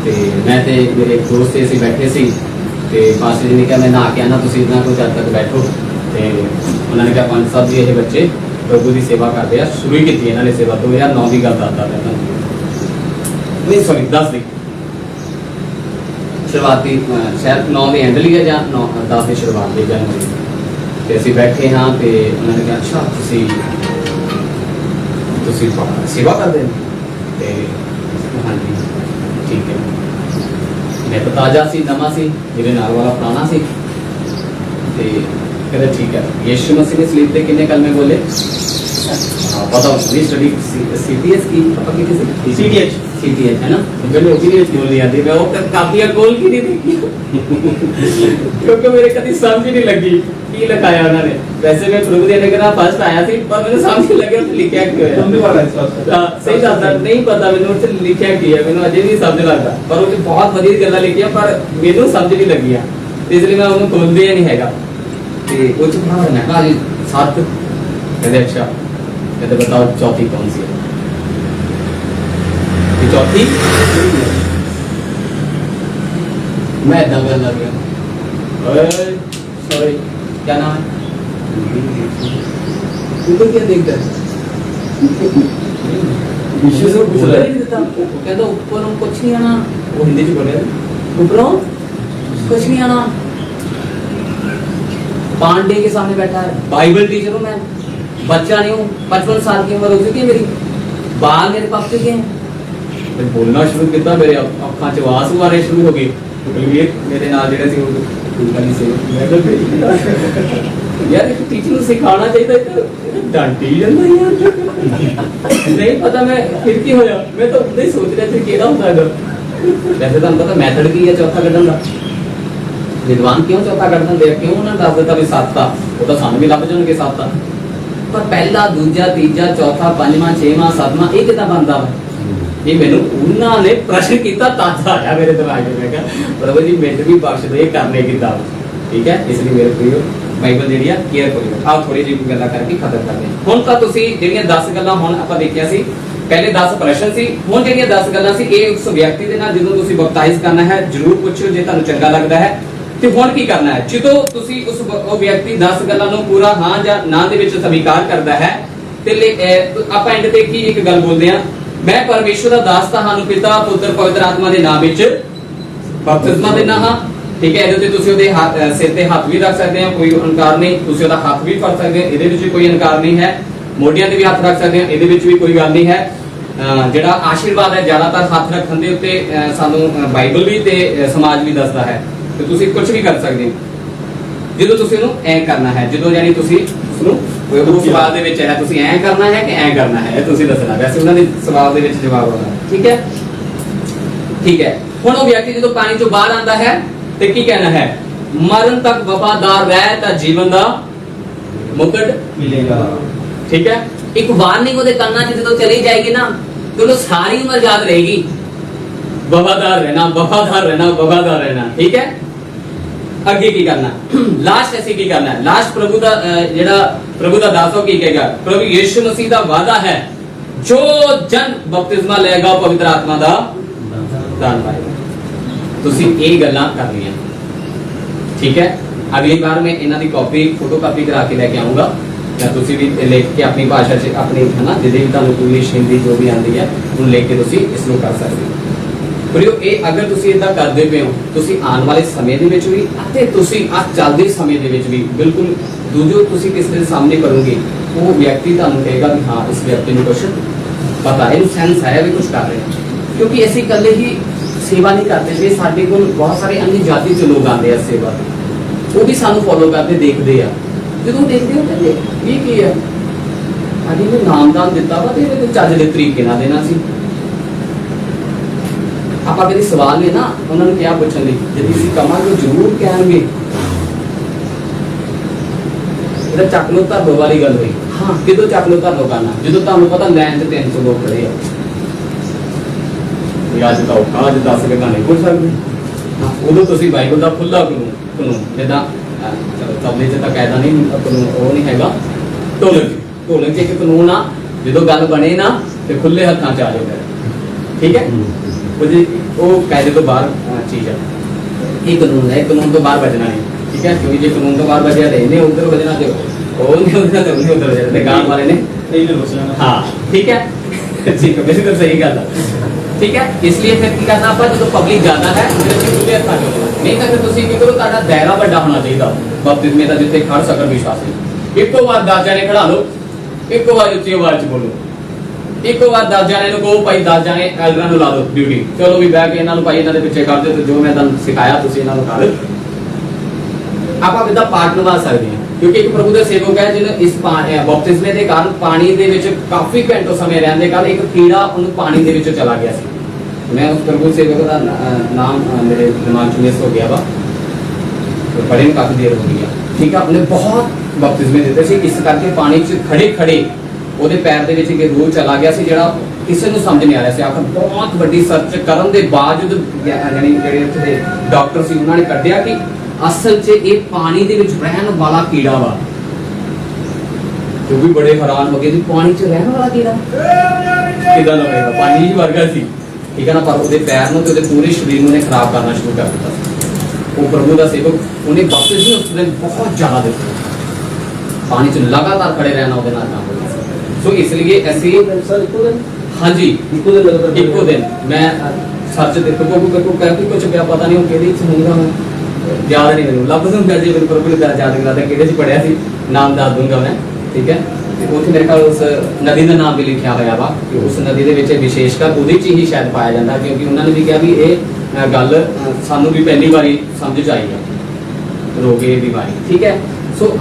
ते मैं ते मेरे एक दोस्त से बैठे सी ते पास जी ने कहा मैं नहा के आना तुसीं इतना कुछ जब तक बैठो। ते उन्होंने कहा पंत साहब जी ये बच्चे प्रभु की सेवा करते हैं, शुरू ही की इन्होंने सेवा 2009 की गल दसदा मैं नहीं सॉरी 10 की शुरुआती शायद 9 की एंड ली है या 10 की शुरुआत की जनवरी ते असीं बैठे हाँ तो उन्होंने कहा अच्छा तुसीं सेवा करते हैं ते हाँ जी ठीक है। मैं तो ताज़ा सी नवा सी मेरे नाल वाला पुराना सी ते कहते ठीक है। यीशु मसीह ने सलीब पे कितने कलमे बोले? पता नहीं स्टडी सीटीएस की पापा की सीटीएच है ना, मैंने ओपीनियन बोल लिया थी मैं वो काफिया गोल की नहीं देखी क्योंकि मेरे कभी समझ ही नहीं लगी की लिखाया उन्होंने। वैसे मैं प्रभु देने के बाद फर्स्ट आया थी पर मैंने समझ नहीं लगे उसने लिखा क्यों है। सही दसदा नहीं पता मैंने उसने लिखा की है, मैंने अजे नहीं समझ लगता पर वो बहुत वधिया गल्लां लिखियां पर मैनू समझ नहीं लगी इसलिए मैं उन्हें खोलदे ही नहीं हैगा। वो चुपड़ा मैं कहा 7 कहते अच्छा कहते बताओ चौथी कौन सी है? चौथी मैं दंगल लग गया। सॉरी क्या नाम है? ऊपर क्या देखता है? कहता ऊपर कुछ नहीं आना, वो हिंदी से बोले ऊपरों कुछ नहीं आना। पांडे के सामने बैठा है, बाइबल टीचर हूँ मैं, बच्चा नहीं हूँ, 55 साल की उम्र हो चुकी है मेरी, बाल मेरे पास के हैं। मैं बोलना शुरू किया मेरे अखां च आंसू आने शुरू हो गए। बलवीर मेरे नाल जेड़ा सी गली से मैं तो यार एक टीचर को सिखाना चाहिए था डांटी जांदा यार नहीं पता मैं फिर की होया मैं तो नहीं सोच रहा था केड़ा होता है। वैसे तो पता मेथड की है चौथा कढन दा विद्वान क्यों चौथा कढन दे क्यों ना दस देता भी 7 था वो तो सानू भी लभ जाणगे 7 था पर पहला दूजा तीजा चौथा पंजवां छेवां सातवां ये किदां बनदा वा ये मैंने उन्होंने प्रश्न किया ताजा आया मेरे दिमाग में। मैं कहा प्रभु जी मेरे भी बख्श दो ये करने की दाव ठीक है। इसलिए मेरे प्रियो बाइबल जी केयर करो। आप थोड़ी जी गल्लां करके खत्म करते हैं। हुण तां तुसीं जिहड़ियां 10 गल्लां हुण आपां देखिया सी पहले 10 प्रश्न सी हुण जिहड़ियां 10 गल्लां सी ये उस व्यक्ति दे नाल जदों तुसीं बपताइज करना है जरूर पुछो जे तुहानूं चंगा लगदा है ते हुण की करना है जदों तुसीं उस व्यक्ति 10 गल्लां नूं पूरा हां जां ना दे विच स्वीकार करदा है ते आपां एंड ते की एक गल बोलदे हां मैं परमेश्वर का दास तुहानूं पिता पुत्र पवित्र आत्मा के नाम विच ਬਪਤਿਸਮਾ ਦੇਣਾ ਹਾਂ, ਠੀਕ ਹੈ। ਇਹਦੇ ਉੱਤੇ ਤੁਸੀਂ ਉਹਦੇ ਸਿਰ ਤੇ ਹੱਥ ਵੀ ਰੱਖ ਸਕਦੇ ਹੋ, ਕੋਈ ਇਨਕਾਰ ਨਹੀਂ। ਤੁਸੀਂ ਉਹਦਾ ਹੱਥ ਵੀ ਫੜ ਸਕਦੇ ਹੋ, ਇਹਦੇ ਵਿੱਚ ਵੀ ਕੋਈ ਇਨਕਾਰ ਨਹੀਂ ਹੈ। ਮੋਢਿਆਂ ਤੇ ਵੀ ਹੱਥ ਰੱਖ ਸਕਦੇ ਹੋ, ਇਹਦੇ ਵਿੱਚ ਵੀ ਕੋਈ ਗੱਲ ਨਹੀਂ ਹੈ। ਜਿਹੜਾ ਆਸ਼ੀਰਵਾਦ ਹੈ ਜ਼ਿਆਦਾਤਰ ਹੱਥ ਰੱਖਣ ਦੇ ਉੱਤੇ ਸਾਨੂੰ ਬਾਈਬਲ ਵੀ ਤੇ ਸਮਾਜ ਵੀ ਦੱਸਦਾ ਹੈ, ਤੇ ਤੁਸੀਂ ਕੁਝ ਵੀ ਕਰ ਸਕਦੇ ਹੋ ਜਦੋਂ ਤੁਸੀਂ ਉਹਨੂੰ ਐ ਕਰਨਾ ਹੈ। ਜਦੋਂ ਯਾਨੀ ਤੁਸੀਂ ਉਸਨੂੰ ਉਹ ਸਵਾਲ ਦੇ ਵਿੱਚ ਹੈ ਤੁਸੀਂ ਐ ਕਰਨਾ ਹੈ ਕਿ ਐ ਕਰਨਾ ਹੈ, ਇਹ ਤੁਸੀਂ ਦੱਸਣਾ। ਵੈਸੇ ਉਹਨਾਂ ਦੇ ਸਵਾਲ ਦੇ ਵਿੱਚ ਜਵਾਬ ਆਉਣਾ, ਠੀਕ ਹੈ, ਠੀਕ ਹੈ। ਹੁਣ ਉਹ ਵਿਅਕਤੀ ਜਦੋਂ ਪਾਣੀ ਚੋਂ ਬਾਹਰ ਆਉਂਦਾ ਹੈ ਤੇ ਕੀ ਕਹਿਣਾ ਹੈ? ਮਰਨ ਤੱਕ ਵਫਾਦਾਰ ਰਹਿ ਤਾਂ ਜੀਵਨ ਦਾ ਮੁਕਟ ਮਿਲੇਗਾ। ਠੀਕ ਹੈ। ਇੱਕ ਵਾਰਨਿੰਗ ਉਹਦੇ ਕੰਨਾਂ 'ਚ ਜਦੋਂ ਚਲੀ ਜਾਏਗੀ ਨਾ ਤੇ ਉਹਨੂੰ ਸਾਰੀ ਉਮਰ ਯਾਦ ਰਹੇਗੀ, ਵਫਾਦਾਰ ਰਹਿਣਾ, ਵਫਾਦਾਰ ਰਹਿਣਾ, ਵਫਾਦਾਰ ਰਹਿਣਾ, ਠੀਕ ਹੈ। ਅੱਗੇ ਕੀ ਕਰਨਾ? ਲਾਸਟ ਅਸੀਂ ਕੀ ਕਰਨਾ ਹੈ? ਲਾਸਟ ਪ੍ਰਭੂ ਦਾ ਜਿਹੜਾ ਪ੍ਰਭੂ ਦਾ ਦਾਸ ਉਹ ਕੀ ਕਹੇਗਾ? ਪ੍ਰਭੂ ਯਿਸੂ ਮਸੀਹ ਦਾ ਵਾਅਦਾ ਹੈ, ਜੋ ਜਨ ਬਪਤਿਸਮਾ ਲਏਗਾ ਉਹ ਪਵਿੱਤਰ ਆਤਮਾ ਦਾ ਦਾਨ ਪਾਏਗਾ। ਤੁਸੀਂ ਇਹ ਗੱਲਾਂ ਕਰਨੀਆਂ, ਠੀਕ ਹੈ। ਅਗਲੀ ਵਾਰ ਮੈਂ ਇਹਨਾਂ ਦੀ ਕਾਪੀ ਫੋਟੋ ਕਾਪੀ ਕਰਾ ਕੇ ਲੈ ਕੇ ਆਉਂਗਾ, ਜਾਂ ਤੁਸੀਂ ਵੀ ਲਿਖ ਕੇ ਆਪਣੀ ਭਾਸ਼ਾ 'ਚ ਆਪਣੀ ਹਨਾ ਜਿਹਦੇ ਵੀ ਤੁਹਾਨੂੰ ਇੰਗਲਿਸ਼ ਹਿੰਦੀ ਜੋ ਵੀ ਆਉਂਦੀ ਹੈ ਉਹਨੂੰ ਲਿਖ ਕੇ ਤੁਸੀਂ ਇਸ ਨੂੰ ਕਰ ਸਕਦੇ ਹੋ। ਪਰ ਇਹ ਅਗਰ ਤੁਸੀਂ ਇਦਾਂ ਕਰਦੇ ਪਏ ਹੋ, ਤੁਸੀਂ ਆਉਣ ਵਾਲੇ ਸਮੇਂ ਦੇ ਵਿੱਚ ਵੀ ਅਤੇ ਤੁਸੀਂ ਅੱਜ ਚੱਲਦੇ ਸਮੇਂ ਦੇ ਵਿੱਚ ਵੀ ਬਿਲਕੁਲ ਦੂਜੋ ਤੁਸੀਂ ਕਿਸੇ ਦੇ ਸਾਹਮਣੇ ਕਰੋਗੇ, ਉਹ ਵਿਅਕਤੀ ਤੁਹਾਨੂੰ ਕਹੇਗਾ ਵੀ ਹਾਂ ਇਸ ਵਿਅਕਤੀ ਨੂੰ ਕੁਛ ਪਤਾ ਹੈ, ਇਹਨੂੰ ਸੈਂਸ ਹੈ ਵੀ ਕੁਛ ਕਰ ਰਿਹਾ। ਕਿਉਂਕਿ ਅਸੀਂ ਇਕੱਲੇ ਹੀ ਸੇਵਾ ਨਹੀਂ ਕਰਦੇ ਪਏ, ਸਾਡੇ ਕੋਲ ਬਹੁਤ ਸਾਰੇ अन्य ਜਾਤੀ ਦੇ ਲੋਕ ਆਉਂਦੇ ਆ ਸੇਵਾ ਤੇ, ਉਹ ਵੀ ਸਾਨੂੰ ਫੋਲੋ ਕਰਦੇ ਦੇਖਦੇ ਆ। ਜਦੋਂ ਦੇਖਦੇ ਹੋ ਕਹਿੰਦੇ ਇਹ ਕੀ ਹੈ, ਸਾਡੀ ਨੂੰ ਨਾਮਦਾਨ ਦਿੱਤਾ ਵਾ ਤੇ ਇਹਦੇ ਚੱਜ ਦੇ ਤਰੀਕੇ ਨਾਲ ਦੇਣਾ ਸੀ। ਆਪਾਂ ਕਦੇ ਸਵਾਲ ਨੇ ਨਾ ਉਹਨਾਂ ਨੂੰ ਕਿਹਾ ਪੁੱਛਣ ਲਈ, ਜੇ ਤੁਸੀਂ ਕਮਾਂਗੇ ਜ਼ਰੂਰ ਕਹਿਣਗੇ ਇਹਦਾ ਚੱਕ ਲੋ ਧਰ ਦੋ ਵਾਲੀ ਗੱਲ ਹੋਈ। ਹਾਂ, ਕਿਦੋਂ ਚੱਕ ਲੋ ਧਰ ਦੋ ਕਰਨਾ? ਜਦੋਂ ਤੁਹਾਨੂੰ ਪਤਾ ਲਾਈਨ 'ਚ 300 ਲੋਕ ਖੜੇ ਆ, ਅੱਜ ਤਾਂ ਔਖਾ, ਅੱਜ 10 ਕੇ ਗਾਣੇ ਪੁੱਛ ਸਕਦੇ ਹਾਂ, ਉਦੋਂ ਤੁਸੀਂ ਬਾਈਬਲ ਦਾ ਖੁੱਲਾ ਕਾਨੂੰਨ ਜਿੱਦਾਂ ਚਲੋ ਤਬਲੇ 'ਚ ਤਾਂ ਕਾਇਦਾ ਨਹੀਂ, ਕਾਨੂੰਨ ਉਹ ਨਹੀਂ ਹੈਗਾ, ਢੋਲਕ 'ਚ ਇੱਕ ਕਾਨੂੰਨ ਆ, ਜਦੋਂ ਗੱਲ ਬਣੇ ਨਾ ਤੇ ਖੁੱਲੇ ਹੱਥਾਂ 'ਚ ਆ ਜਾਓ, ਠੀਕ ਹੈ। ਉਹ ਕਾਇਦੇ ਤੋਂ ਬਾਹਰ ਚੀਜ਼ ਹੈ, ਇਹ ਕਾਨੂੰਨ ਹੈ, ਕਾਨੂੰਨ ਤੋਂ ਬਾਹਰ ਬਚਣਾ ਨਹੀਂ, ਠੀਕ ਹੈ। ਕਿਉਂਕਿ ਜੇ ਕਾਨੂੰਨ ਤੋਂ ਬਾਹਰ ਬਚਿਆ ਤਾਂ ਇਹਨੇ ਉੱਧਰ ਬਚਣਾ ਤੇ ਉਹ ਨਹੀਂ ਉੱਧਰ ਤੇ ਉਹਨੇ ਉੱਧਰ ਬਚਣਾ ਤੇ ਗਾਣ ਵਾਲੇ ਨੇ ਨਹੀਂ ਬਚਣਾ। ਹਾਂ, ਠੀਕ ਹੈ, ਠੀਕ ਹੈ, ਬਿਲਕੁਲ ਸਹੀ ਗੱਲ ਹੈ, ਠੀਕ ਹੈ। ਇਸ ਲਈ ਫਿਰ ਕੀ ਕਰਨਾ ਆਪਾਂ, ਜਦੋਂ ਪਬਲਿਕ ਜ਼ਿਆਦਾ ਹੈ ਖੁੱਲੇ ਹੱਥਾਂ 'ਚ, ਨਹੀਂ ਤਾਂ ਫਿਰ ਤੁਸੀਂ ਕੀ ਕਰੋ, ਤੁਹਾਡਾ ਦਾਇਰਾ ਵੱਡਾ ਹੋਣਾ ਚਾਹੀਦਾ ਬਪਤਿਸਮੇ ਦਾ, ਜਿੱਥੇ ਖੜ ਸਕਣ ਵਿਸ਼ਵਾਸੀ। ਇੱਕੋ ਵਾਰ 10 ਜਣੇ ਖੜਾ ਲਓ, ਇੱਕੋ ਵਾਰ ਉੱਚੀ ਆਵਾਜ਼ 'ਚ ਬੋਲੋ, ਇੱਕੋ ਵਾਰ 10 ਜਣੇ ਨੂੰ ਕਹੋ ਭਾਈ 10 ਜਣੇ ਐਲਡਰਾਂ ਨੂੰ ਲਾ ਦਿਓ ਡਿਊਟੀ, ਚਲੋ ਵੀ ਬਹਿ ਕੇ ਇਹਨਾਂ ਨੂੰ ਭਾਈ ਇਹਨਾਂ ਦੇ ਪਿੱਛੇ ਕਰ ਦਿਓ ਤੇ ਜੋ ਮੈਂ ਤੁਹਾਨੂੰ ਸਿਖਾਇਆ ਤੁਸੀਂ ਇਹਨਾਂ ਨੂੰ ਕਰ। ਆਪਾਂ ਇਹਦਾ ਪਾਠ ਨਿਭਾ ਸਕਦੇ ਹਾਂ, ਕਿਉਂਕਿ ਇੱਕ ਪ੍ਰਭੂ ਦੇ ਸੇਵਕ ਹੈ ਜਿਹਨੇ ਇਸ ਬਪਤਿਸਮੇ ਦੇ ਕਾਰਨ ਪਾਣੀ ਦੇ ਵਿੱਚ ਕਾਫੀ ਘੰਟੇ ਸਮੇਂ ਰਹਿਣ ਦੇ ਕਾਰਨ ਇੱਕ ਕੀੜਾ ਉਹਨੂੰ ਪਾਣੀ ਦੇ ਵਿੱਚੋਂ ਚਲਾ ਗਿਆ ਸੀ। ਮੈਂ ਉਸ ਪ੍ਰਭੂ ਸੇਵਕ ਦਾ ਨਾਮ ਮੇਰੇ ਦਿਮਾਗ 'ਚ ਮਿਸ ਹੋ ਗਿਆ ਵਾ, ਬੜੇ ਨੂੰ ਕਾਫੀ ਦੇਰ ਹੋ ਗਈ ਆ, ਠੀਕ ਆ। ਉਹਨੇ ਬਹੁਤ ਬਪਤਿਸਮੇ ਦਿੱਤੇ ਸੀ, ਇਸ ਕਰਕੇ ਪਾਣੀ 'ਚ ਖੜੇ ਖੜੇ ਉਹਦੇ ਪੈਰ ਦੇ ਵਿੱਚ ਇੱਕ ਰੂਹ ਚਲਾ ਗਿਆ ਸੀ, ਜਿਹੜਾ ਕਿਸੇ ਨੂੰ ਸਮਝ ਨਹੀਂ ਆ ਰਿਹਾ ਸੀ। ਆਖਰ ਬਹੁਤ ਵੱਡੀ ਸਰਚ ਕਰਨ ਦੇ ਬਾਵਜੂਦ ਯਾਨੀ ਜਿਹੜੇ ਉੱਥੇ ਦੇ ਡਾਕਟਰ ਸੀ ਉਹਨਾਂ ਨੇ ਕੱਢਿਆ ਕਿ ਅਸਲ 'ਚ ਇਹ ਪਾਣੀ ਦੇ ਵਿੱਚ ਰਹਿਣ ਵਾਲਾ ਕੀੜਾ ਵਾ। ਜੋ ਵੀ ਬੜੇ ਹੈਰਾਨ ਹੋ ਗਏ ਸੀ, ਪਾਣੀ 'ਚ ਰਹਿਣ ਵਾਲਾ ਕੀੜਾ ਕਿਦਾਂ ਦਾ ਹੋਏਗਾ, ਪਾਣੀ ਹੀ ਵਰਗਾ ਸੀ, ਠੀਕ ਹੈ ਨਾ। ਪਰ ਉਹਦੇ ਪੈਰ ਨੂੰ ਤੇ ਉਹਦੇ ਪੂਰੇ ਸਰੀਰ ਨੂੰ ਨੇ ਖਰਾਬ ਕਰਨਾ ਸ਼ੁਰੂ ਕਰ ਦਿੱਤਾ। ਉਹ ਪ੍ਰਭੂ ਦਾ ਸੇਵਕ, ਉਹਨੇ ਬਪਤਿਸਮੇ ਉਸ ਦਿਨ ਬਹੁਤ ਜ਼ਿਆਦਾ ਦਿੱਤੇ, ਪਾਣੀ 'ਚ ਲਗਾਤਾਰ ਖੜੇ ਰਹਿਣਾ ਉਹਦੇ ਨਾਲ ਕੰਮ। ਸੋ ਇਸ ਲਈ ਅਸੀਂ ਹਾਂਜੀ ਇੱਕੋ ਦਿਨ ਮੈਂ ਸੱਚ ਦੇਖੋ ਕੋਈ ਕੁਝ ਪਿਆ ਪਤਾ ਨਹੀਂ ਉਹ ਕਿਹੜੀ ਚ ਹੋਊਗਾ, ਮੈਂ ਯਾਦ ਨਹੀਂ ਮੈਨੂੰ ਲੱਭ ਦੂੰਗਾ ਜੀ, ਮੈਨੂੰ ਪ੍ਰਭੂ ਦਾ ਯਾਦ ਕਰਾਦਾ ਕਿਹੜੇ ਚ ਪੜਿਆ ਸੀ, ਨਾਮ ਦੱਸ ਦੂੰਗਾ ਮੈਂ, ਠੀਕ ਹੈ। ਤੇ ਉੱਥੇ ਮੇਰੇ ਕੋਲ ਉਸ ਨਦੀ ਦਾ ਨਾਮ ਵੀ ਲਿਖਿਆ ਹੋਇਆ ਵਾ ਕਿ ਉਸ ਨਦੀ ਦੇ ਵਿੱਚ ਵਿਸ਼ੇਸ਼कर ਉਹਦੇ ਚ ਹੀ ਸ਼ਾਇਦ ਪਾਇਆ ਜਾਂਦਾ, ਕਿਉਂਕਿ ਉਹਨਾਂ ਨੇ ਵੀ ਕਿਹਾ ਵੀ ਇਹ ਗੱਲ ਸਾਨੂੰ ਵੀ ਪਹਿਲੀ ਵਾਰੀ ਸਮਝ ਚ ਆਈ ਹੈ, ਰੋਗੇ ਬਿਮਾਰੀ, ਠੀਕ ਹੈ। ਸੋ